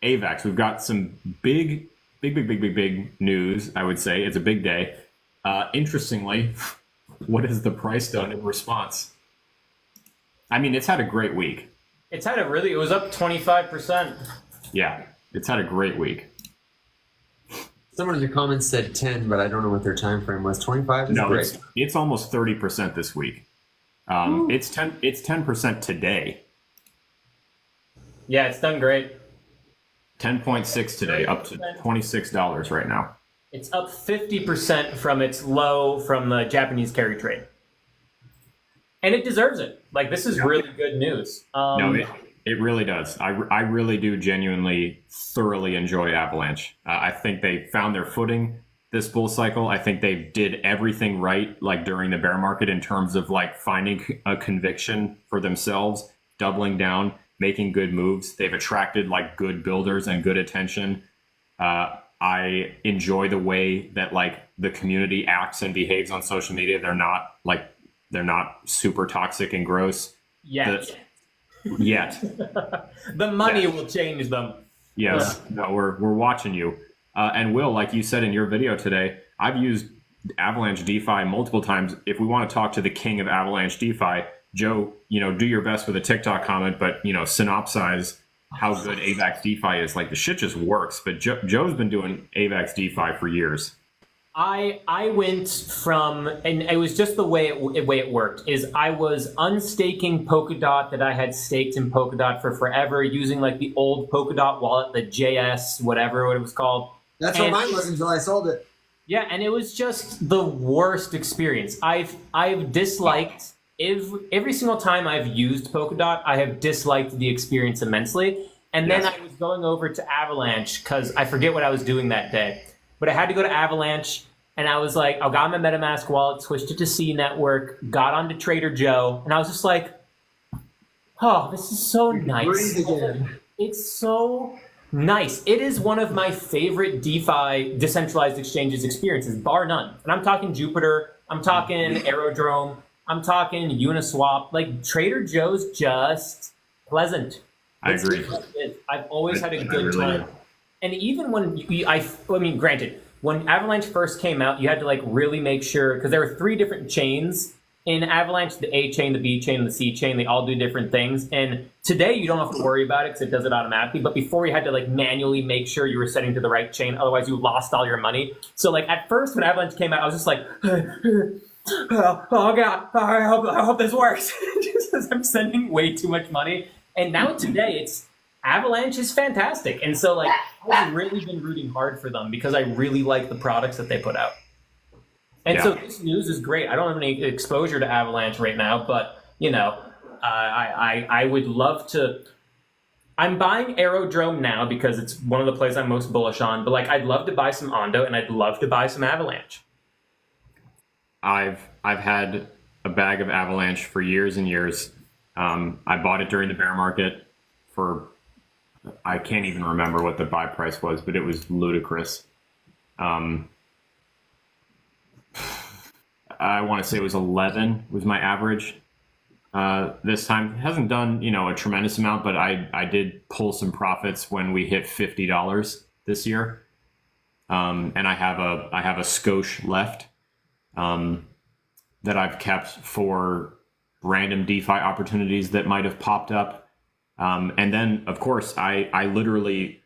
AVAX, we've got some big news, I would say. It's a big day. Interestingly, what has the price done in response? I mean, it's had a great week. It was up 25%. Yeah, it's had a great week. Someone in the comments said 10, but I don't know what their time frame was. 25 is No, great. it's almost 30% this week. It's 10% today. Yeah, it's done great. 10.6 today, up to $26 right now. It's up 50% from its low from the Japanese carry trade. And it deserves it. Like, this is really good news. No, it really does. I really do genuinely, thoroughly enjoy Avalanche. I think they found their footing this bull cycle. I think they did everything right, like during the bear market, in terms of like finding a conviction for themselves, doubling down, making good moves. They've attracted like good builders and good attention. I enjoy the way that like the community acts and behaves on social media. They're not super toxic and gross. Yet. The money will change them. Yes. No, we're watching you. And Will, like you said in your video today, I've used Avalanche DeFi multiple times. If we want to talk to the king of Avalanche DeFi, Joe, do your best with a TikTok comment, but synopsize how good AVAX DeFi is. Like, the shit just works. But Joe's been doing AVAX DeFi for years. I went from, and it was just the way it worked, is I was unstaking Polkadot that I had staked in Polkadot for forever, using like the old Polkadot wallet, the JS, whatever what it was called. That's what mine was until I sold it. Yeah, and it was just the worst experience. I've disliked every single time I've used Polkadot, I have disliked the experience immensely. And then I was going over to Avalanche because I forget what I was doing that day. But I had to go to Avalanche, and I was like, I got my MetaMask wallet, switched it to C Network, got onto Trader Joe, and I was just like, oh, this is so nice. Breathe again. It's so nice. It is one of my favorite DeFi decentralized exchanges experiences, bar none. And I'm talking Jupiter, I'm talking Aerodrome, I'm talking Uniswap. Like, Trader Joe's just pleasant. I agree. I've always had a good time. And even when granted, when Avalanche first came out, you had to like really make sure, because there were 3 different chains in Avalanche: the A chain, the B chain, and the C chain. They all do different things. And today you don't have to worry about it because it does it automatically. But before, you had to like manually make sure you were setting to the right chain, otherwise you lost all your money. So like at first when Avalanche came out, I was just like, oh god, I hope this works, just because I'm sending way too much money. And now today it's Avalanche is fantastic. And so like I've really been rooting hard for them because I really like the products that they put out. And so this news is great. I don't have any exposure to Avalanche right now, but I would love to. I'm buying Aerodrome now because it's one of the plays I'm most bullish on, but like I'd love to buy some Ondo and I'd love to buy some Avalanche. I've had a bag of Avalanche for years and years. I bought it during the bear market for, I can't even remember what the buy price was, but it was ludicrous. I want to say it was 11 was my average. This time it hasn't done, a tremendous amount, but I did pull some profits when we hit $50 this year. And I have a skosh left, that I've kept for random DeFi opportunities that might have popped up. And then, of course, I literally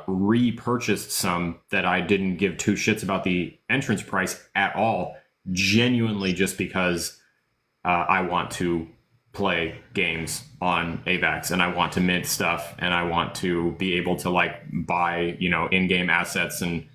repurchased some that I didn't give 2 shits about the entrance price at all, genuinely just because I want to play games on AVAX and I want to mint stuff and I want to be able to like buy, in-game assets and,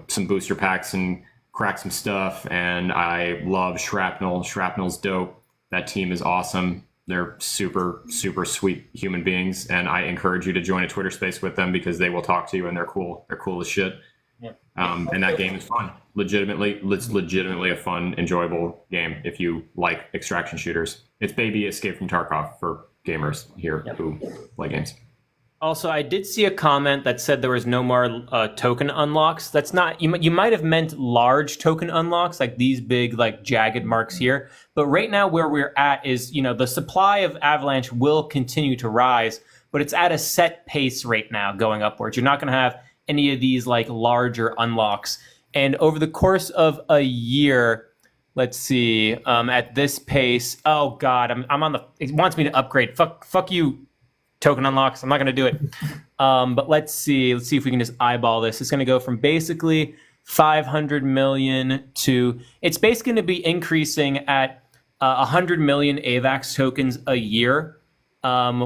some booster packs and crack some stuff, and I love Shrapnel. Shrapnel's dope. That team is awesome. They're super, super sweet human beings, and I encourage you to join a Twitter space with them because they will talk to you, and they're cool. They're cool as shit. Yeah. And that game is fun. It's legitimately a fun, enjoyable game if you like extraction shooters. It's baby Escape from Tarkov for gamers here who play games. Also, I did see a comment that said there was no more token unlocks. That's not, you might have meant large token unlocks, like these big, like jagged marks here. But right now where we're at is, the supply of Avalanche will continue to rise, but it's at a set pace right now going upwards. You're not going to have any of these like larger unlocks. And over the course of a year, let's see, at this pace, oh God, I'm on it wants me to upgrade. Fuck you, token unlocks. I'm not going to do it. But let's see if we can just eyeball this. It's going to go from basically 500 million to, it's basically going to be increasing at 100 million AVAX tokens a year,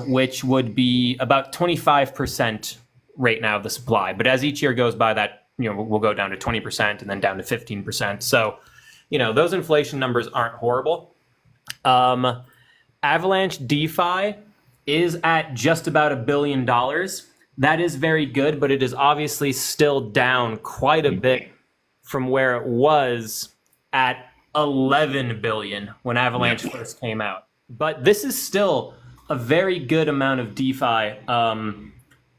which would be about 25% right now of the supply. But as each year goes by, that we'll go down to 20% and then down to 15%. So, those inflation numbers aren't horrible. Avalanche DeFi is at just about $1 billion. That is very good, but it is obviously still down quite a bit from where it was at 11 billion when Avalanche first came out. But this is still a very good amount of DeFi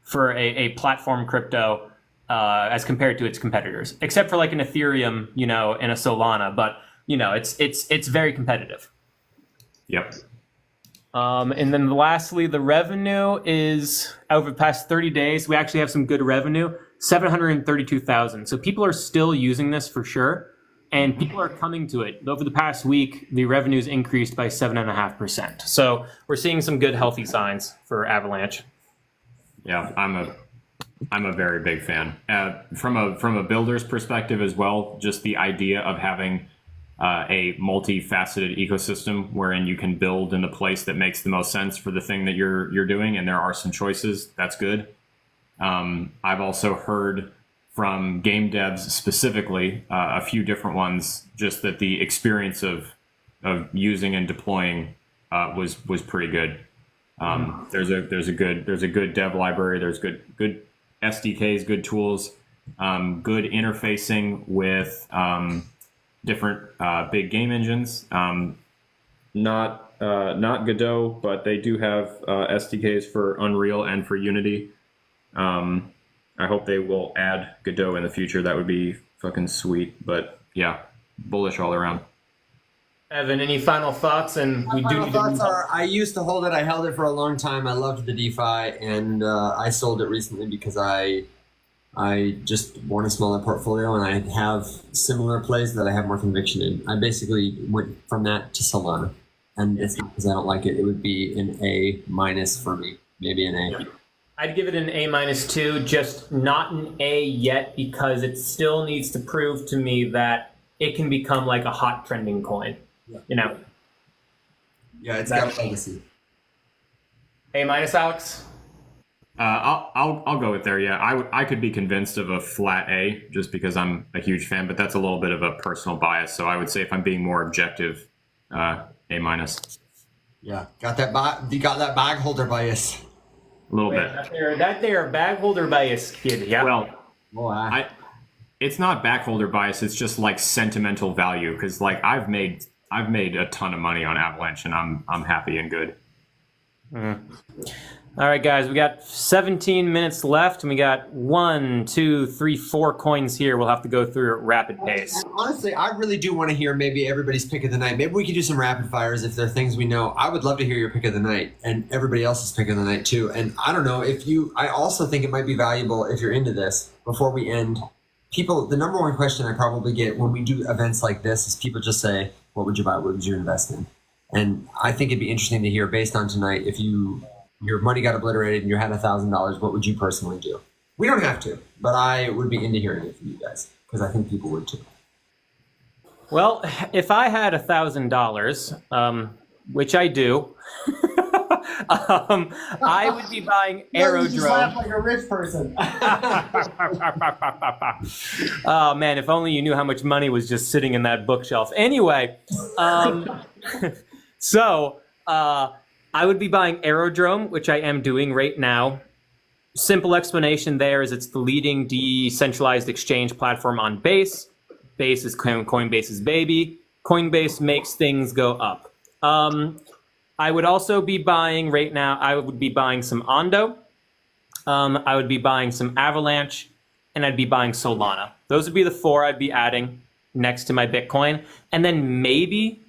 for a platform crypto as compared to its competitors, except for like an Ethereum, and a Solana. But it's very competitive. Yep. And then lastly, the revenue is over the past 30 days. We actually have some good revenue, 732,000. So people are still using this for sure. And people are coming to it. Over the past week, the revenue's increased by 7.5%. So we're seeing some good, healthy signs for Avalanche. Yeah, I'm a very big fan. From a builder's perspective as well, just the idea of having a multifaceted ecosystem wherein you can build in the place that makes the most sense for the thing that you're doing, and there are some choices. That's good. I've also heard from game devs specifically, a few different ones, just that the experience of using and deploying was pretty good. There's a good dev library. There's good SDKs, good tools, good interfacing with different big game engines. Not Godot, but they do have SDKs for Unreal and for Unity. I hope they will add Godot in the future. That would be fucking sweet. But yeah, bullish all around. Evan, any final thoughts? And we do. Thoughts are: I used to hold it. I held it for a long time. I loved the DeFi, and I sold it recently because I just want a smaller portfolio, and I have similar plays that I have more conviction in. I basically went from that to Solana, and it's not because I don't like it. It would be an A- for me, maybe an A. I'd give it an A-2, just not an A yet, because it still needs to prove to me that it can become like a hot trending coin. Yeah. Yeah, it's got a legacy. A-, Alex? I'll go with there. Yeah, I could be convinced of a flat A just because I'm a huge fan, but that's a little bit of a personal bias. So I would say if I'm being more objective, A-. Yeah, got that bag holder bias. A little bit. That there bag holder bias, kid. Yeah. Well, it's not back holder bias. It's just like sentimental value because like I've made a ton of money on Avalanche and I'm happy and good. Mm-hmm. All right, guys, we got 17 minutes left, and we got 1, 2, 3, 4 coins here. We'll have to go through at rapid pace. Honestly, I really do want to hear maybe everybody's pick of the night. Maybe we could do some rapid fires if there are things we know. I would love to hear your pick of the night and everybody else's pick of the night too. And I don't know I also think it might be valuable if you're into this before we end. People, the number one question I probably get when we do events like this is people just say, "What would you buy? What would you invest in?" And I think it'd be interesting to hear based on tonight if your money got obliterated and you had $1,000, what would you personally do? We don't have to, but I would be into hearing it from you guys because I think people would too. Well, if I had $1,000, which I do, I would be buying You just laugh Aerodrome. like a rich person. Oh man, if only you knew how much money was just sitting in that bookshelf. Anyway, so I would be buying Aerodrome, which I am doing right now. Simple explanation there is it's the leading decentralized exchange platform on Base. Base is Coinbase's baby. Coinbase makes things go up. I would also be buying right now, I would be buying some Ondo. I would be buying some Avalanche, and I'd be buying Solana. Those would be the 4 I'd be adding next to my Bitcoin. And then maybe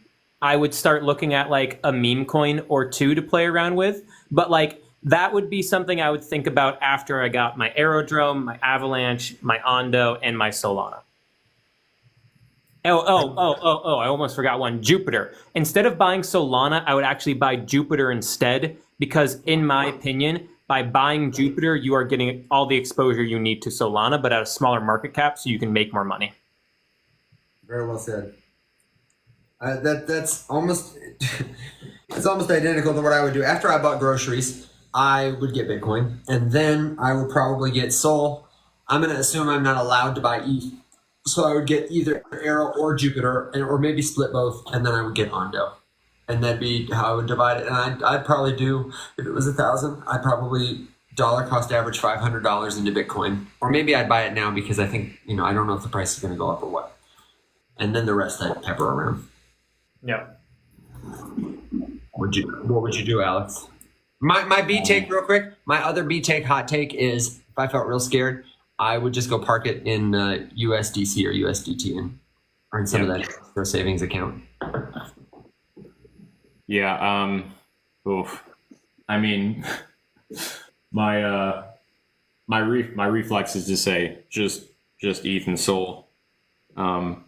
I would start looking at like a meme coin or 2 to play around with. But like that would be something I would think about after I got my Aerodrome, my Avalanche, my Ondo, and my Solana. Oh, I almost forgot one. Jupiter. Instead of buying Solana, I would actually buy Jupiter instead, because in my opinion, by buying Jupiter, you are getting all the exposure you need to Solana, but at a smaller market cap, so you can make more money. Very well said. That's almost it's almost identical to what I would do. After I bought groceries, I would get Bitcoin, and then I would probably get Sol. I'm going to assume I'm not allowed to buy ETH, so I would get either Arrow or Jupiter, or maybe split both, and then I would get Ondo, and that'd be how I would divide it. And I'd probably do, if it was 1,000, I'd probably dollar cost average $500 into Bitcoin, or maybe I'd buy it now because I think I don't know if the price is going to go up or what, and then the rest I'd pepper around. Yeah. What would you do, Alex? My B take real quick. My other B take hot take is if I felt real scared, I would just go park it in USDC or USDT and earn some of that for a savings account. Yeah. Oof. I mean, my reflex is to say just ETH and Sol. No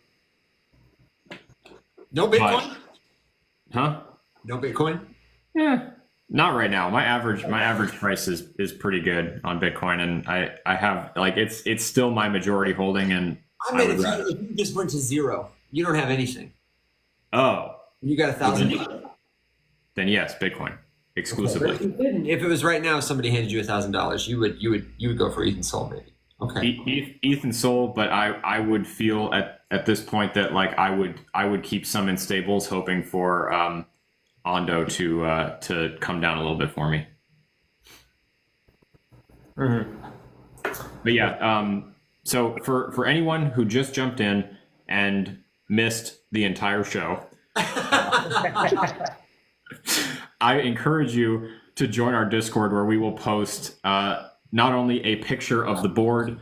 Bitcoin? Huh? No Bitcoin? Yeah. Not right now. My average price is pretty good on Bitcoin, and I have like it's still my majority holding, and I mean, if you just went to zero, you don't have anything. Oh, You got 1,000. then yes, Bitcoin exclusively. Okay. If it was right now, if somebody handed you $1,000, you would go for ETH and Sol maybe. Okay. ETH and Sol, but I would feel at this point that like I would keep some in stables, hoping for Ondo to come down a little bit for me. Mm-hmm. But yeah, so for anyone who just jumped in and missed the entire show, I encourage you to join our Discord, where we will post not only a picture of the board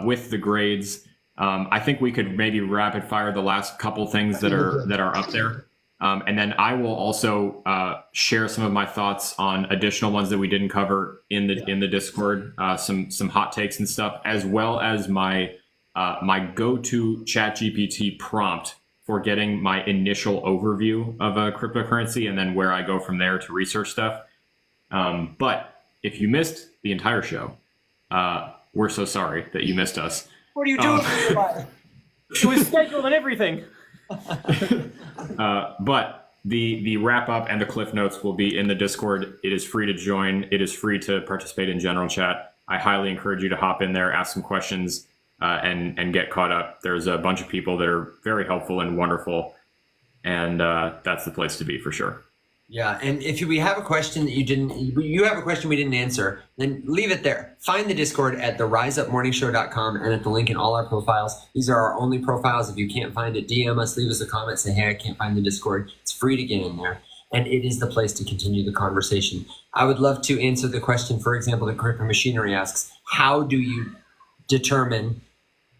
with the grades. I think we could maybe rapid fire the last couple things that are up there. And then I will also share some of my thoughts on additional ones that we didn't cover in the Discord, some hot takes and stuff, as well as my go-to ChatGPT prompt for getting my initial overview of a cryptocurrency, and then where I go from there to research stuff. But if you missed the entire show, we're so sorry that you missed us. What are you doing? It was scheduled and everything. But the wrap up and the cliff notes will be in the Discord. It is free to join. It is free to participate in general chat. I highly encourage you to hop in there, ask some questions, and get caught up. There's a bunch of people that are very helpful and wonderful, and that's the place to be for sure. Yeah, and if we have a question that you have a question we didn't answer, then leave it there. Find the Discord at theriseupmorningshow.com and at the link in all our profiles. These are our only profiles. If you can't find it, DM us, leave us a comment, say, hey, I can't find the Discord. It's free to get in there, and it is the place to continue the conversation. I would love to answer the question, for example, that Crypto Machinery asks, how do you determine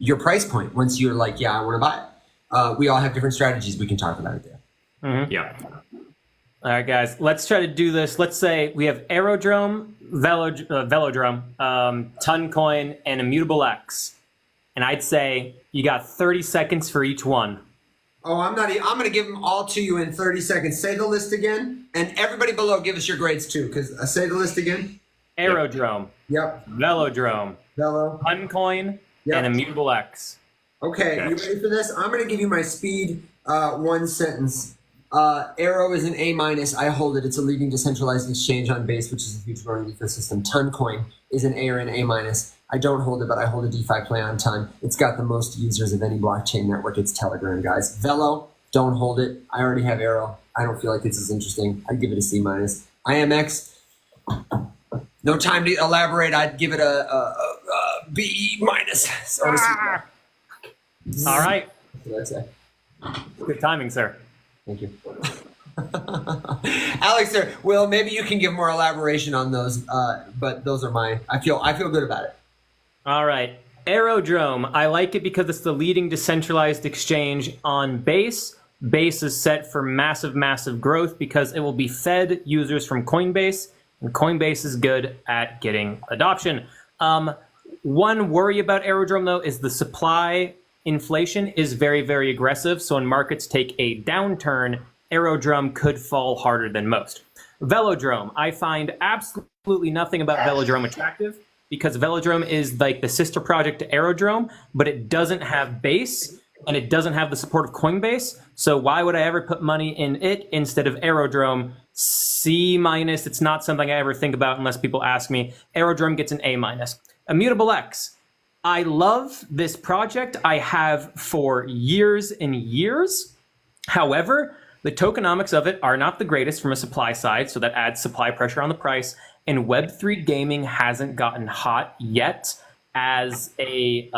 your price point once you're like, yeah, I want to buy it? We all have different strategies. We can talk about it there. Mm-hmm. Yeah. All right, guys, let's try to do this. Let's say we have Aerodrome, Velodrome, Toncoin, and Immutable X. And I'd say you got 30 seconds for each one. Oh, I'm going to give them all to you in 30 seconds. Say the list again. And everybody below, give us your grades too. Because say the list again. Aerodrome. Yep. Velodrome. Velo. Toncoin. Yep. And Immutable X. Okay, you ready for this? I'm going to give you my speed one sentence Arrow is an A minus. I hold it. It's a leading decentralized exchange on Base, which is a huge growing ecosystem. Toncoin is an A or an A minus. I don't hold it, but I hold a DeFi play on Ton. It's got the most users of any blockchain network. It's Telegram, guys. Velo, don't hold it. I already have Arrow. I don't feel like it's as interesting. I'd give it a C minus. IMX, no time to elaborate. I'd give it a B minus. Or a C. All right. That's it. Good timing, sir. Thank you. Alex, sir, Will, maybe you can give more elaboration on those, but those are mine. I feel good about it. All right. Aerodrome. I like it because it's the leading decentralized exchange on Base. Base is set for massive, massive growth because it will be fed users from Coinbase, and Coinbase is good at getting adoption. One worry about Aerodrome, though, is the supply inflation is very, very aggressive. So when markets take a downturn, Aerodrome could fall harder than most. Velodrome. I find absolutely nothing about Velodrome attractive because Velodrome is like the sister project to Aerodrome, but it doesn't have Base and it doesn't have the support of Coinbase. So why would I ever put money in it instead of Aerodrome? C minus. It's not something I ever think about unless people ask me. Aerodrome gets an A minus. Immutable X. I love this project. I have for years and years. However, the tokenomics of it are not the greatest from a supply side, so that adds supply pressure on the price. And Web3 gaming hasn't gotten hot yet as a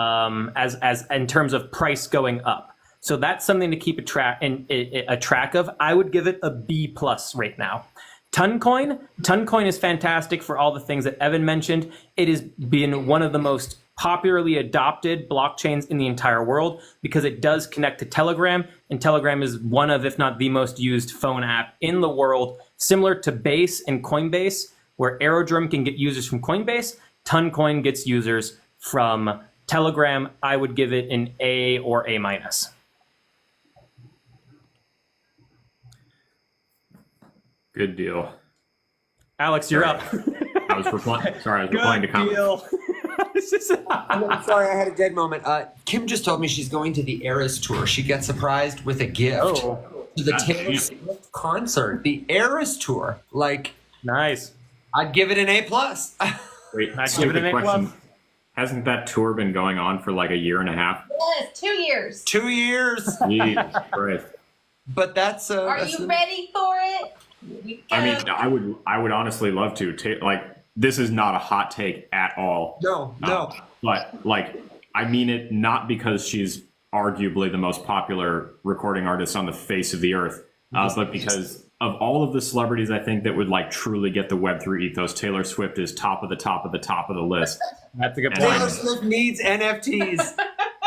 as in terms of price going up. So that's something to keep a track of. I would give it a B plus right now. Toncoin is fantastic for all the things that Evan mentioned. It has been one of the most popularly adopted blockchains in the entire world because it does connect to Telegram, and Telegram is one of, if not the most used phone app in the world, similar to Base and Coinbase, where Aerodrome can get users from Coinbase, Toncoin gets users from Telegram. I would give it an A or A minus. Good deal. Alex, you're up. I was replying. Sorry, I was replying to comments. I'm sorry, I had a dead moment. Kim just told me she's going to the Eras tour. She gets surprised with a gift to the Taylor Swift concert. The Eras tour, like, Nice. I'd give it an A plus. Wait, I'd give it an A plus. Hasn't that tour been going on for like a year and a half? Yes, 2 years. 2 years, Jesus Christ. but that's. Are you ready for it? I mean, I would honestly love to. Like, this is not a hot take at all. No. But like, I mean it not because she's arguably the most popular recording artist on the face of the earth, but because of all of the celebrities I think that would like truly get the Web3 ethos, Taylor Swift is top of the top of the top of the list. That's a good And point. Taylor Swift needs NFTs.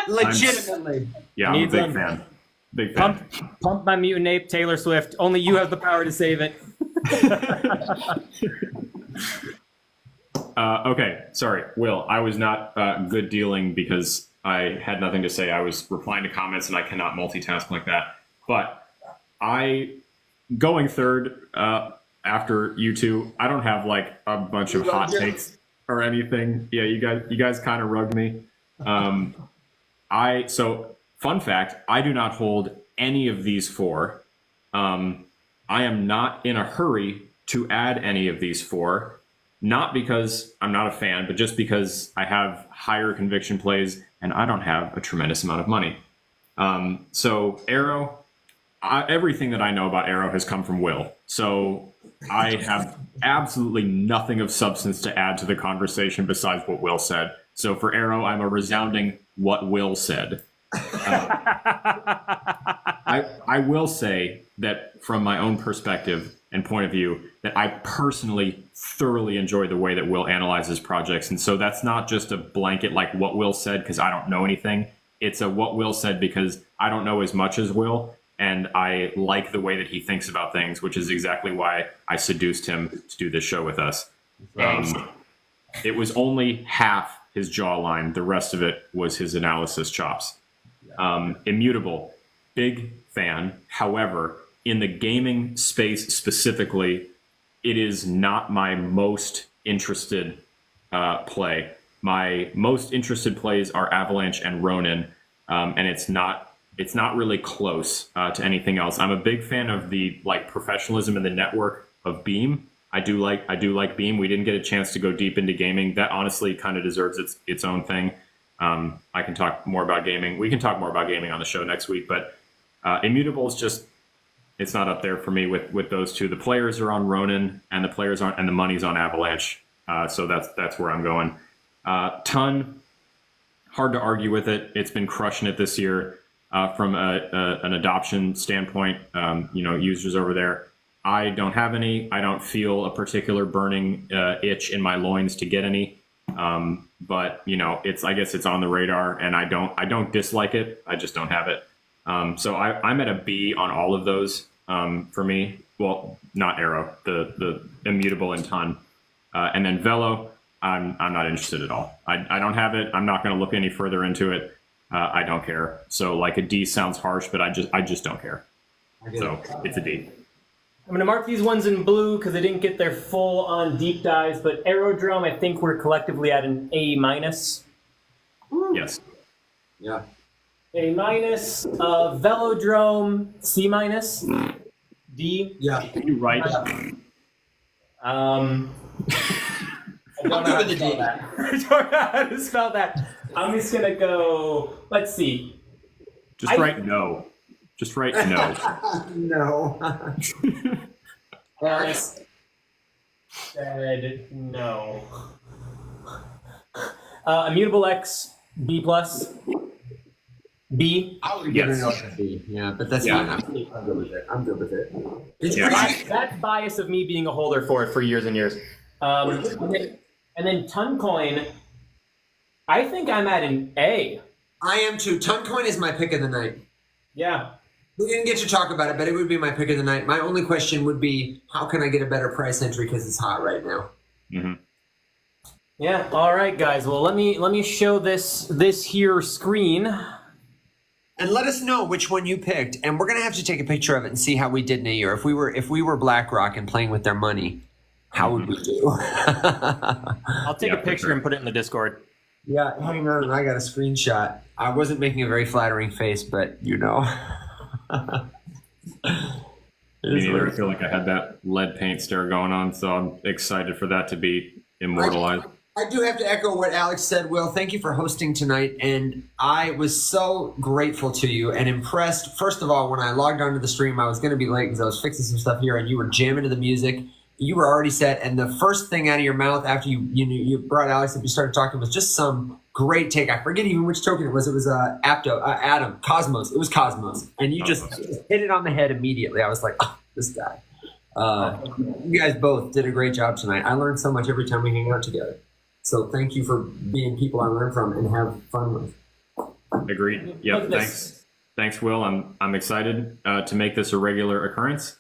Legitimately. Yeah, I'm a Needs big them. fan. Big fan. Pump my mutant ape, Taylor Swift. Only you have the power to save it. Okay, sorry, Will. I was not good dealing because I had nothing to say. I was replying to comments and I cannot multitask like that. But going third after you two, I don't have like a bunch of hot takes or anything. Yeah, you guys kind of rugged me. So fun fact, I do not hold any of these four. I am not in a hurry to add any of these four. Not because I'm not a fan, but just because I have higher conviction plays and I don't have a tremendous amount of money. So Arrow, everything that I know about Arrow has come from Will. So I have absolutely nothing of substance to add to the conversation besides what Will said. So for Arrow, I'm a resounding what Will said. I will say that from my own perspective and point of view, that I personally thoroughly enjoy the way that Will analyzes projects. And so that's not just a blanket like what Will said because I don't know anything. It's a what Will said because I don't know as much as Will. And I like the way that he thinks about things, which is exactly why I seduced him to do this show with us. It was only half his jawline. The rest of it was his analysis chops. Immutable, big fan. However, in the gaming space specifically, it is not my most interested play. My most interested plays are Avalanche and Ronin, and it's not it's not really close to anything else. I'm a big fan of the like professionalism and the network of Beam. I do like Beam. We didn't get a chance to go deep into gaming. That honestly kind of deserves its own thing. I can talk more about gaming. We can talk more about gaming on the show next week, but Immutable is just, it's not up there for me with those two. The players are on Ronin, and the money's on Avalanche. So that's where I'm going. Ton, hard to argue with it. It's been crushing it this year from an adoption standpoint. Users over there. I don't have any. I don't feel a particular burning itch in my loins to get any. But I guess it's on the radar, and I don't dislike it. I just don't have it. So I'm at a B on all of those for me. Well, not Arrow, the Immutable and Ton, and then Velo. I'm not interested at all. I don't have it. I'm not going to look any further into it. I don't care. So like a D sounds harsh, but I just don't care. So it's a D. I'm going to mark these ones in blue because they didn't get their full-on deep dives, but Aerodrome, I think we're collectively at an A-. Yes. Yeah. A-. Velodrome, C-. D. Yeah. You're right. I don't know I'm good how with to the spell D. that. I don't know how to spell that. I'm just going to go, let's see. Just write no. Just write no. No. Alex said no. Immutable X, B+. B. I would give it Yes. a B. Yeah, but that's Yeah. fine. I'm good with it. I'm good with it. That's bias of me being a holder for it for years and years. And then Toncoin, I think I'm at an A. I am too. Toncoin is my pick of the night. Yeah. We didn't get to talk about it, but it would be my pick of the night. My only question would be, how can I get a better price entry because it's hot right now? Mm-hmm. Yeah. All right, guys. Well, let me show this here screen. And let us know which one you picked, and we're gonna have to take a picture of it and see how we did in a year. If we were BlackRock and playing with their money, how would we do? I'll take Yeah, a for picture sure. and put it in the Discord. Yeah, hang on. I got a screenshot. I wasn't making a very flattering face, but Me neither. I feel like I had that lead paint stare going on, so I'm excited for that to be immortalized. I do have to echo what Alex said, Will. Thank you for hosting tonight. And I was so grateful to you and impressed. First of all, when I logged onto the stream, I was going to be late because I was fixing some stuff here, and you were jamming to the music. You were already set. And the first thing out of your mouth after you brought Alex up, you started talking, was just some great take. I forget even which token it was. It was Cosmos. It was Cosmos. And you just hit it on the head immediately. I was like, oh, this guy. You guys both did a great job tonight. I learned so much every time we hang out together. So thank you for being people I learn from and have fun with. Agreed. Yep. Thanks, Will. I'm excited to make this a regular occurrence.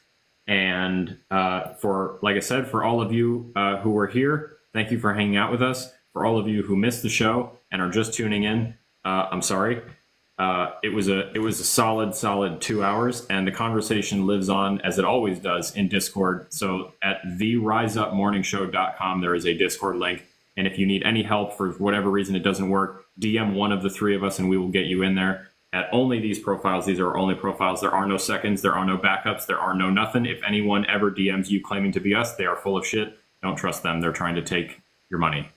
And like I said, for all of you who were here, thank you for hanging out with us. For all of you who missed the show and are just tuning in, I'm sorry. It was a solid 2 hours, and the conversation lives on as it always does in Discord. So at theriseupmorningshow.com, there is a Discord link. And if you need any help for whatever reason it doesn't work, DM one of the three of us and we will get you in there. At only these profiles, these are our only profiles. There are no seconds, there are no backups, there are no nothing. If anyone ever DMs you claiming to be us, they are full of shit. Don't trust them. They're trying to take your money.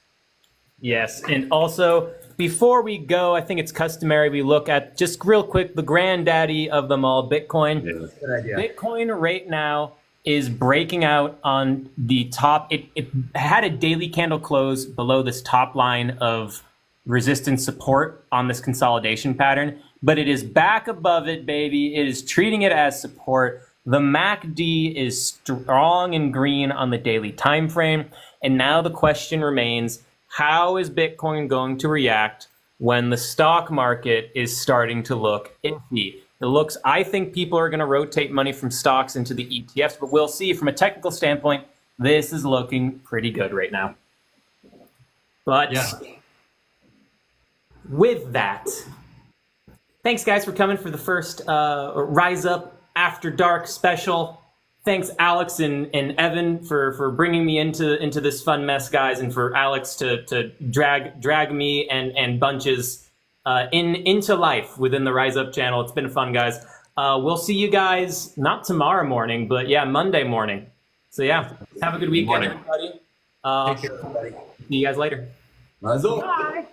Yes, and also, before we go, I think it's customary we look at, just real quick, the granddaddy of them all, Bitcoin. Yeah. Good idea. Bitcoin right now is breaking out on the top. It had a daily candle close below this top line of resistance support on this consolidation pattern, but it is back above it, baby. It is treating it as support. The MACD is strong and green on the daily time frame, and now the question remains, how is Bitcoin going to react when the stock market is starting to look iffy? I think people are going to rotate money from stocks into the ETFs, but we'll see. From a technical standpoint, this is looking pretty good right now. But with that, thanks guys for coming for the first Rise Up After Dark special. Thanks Alex and Evan for bringing me into this fun mess, guys, and for Alex to drag me and Bunches into life within the Rise Up channel. It's been fun, guys. We'll see you guys not tomorrow morning, but yeah, Monday morning. So yeah, have a good weekend, everybody. Take care, everybody. See you guys later. Rise up. Bye.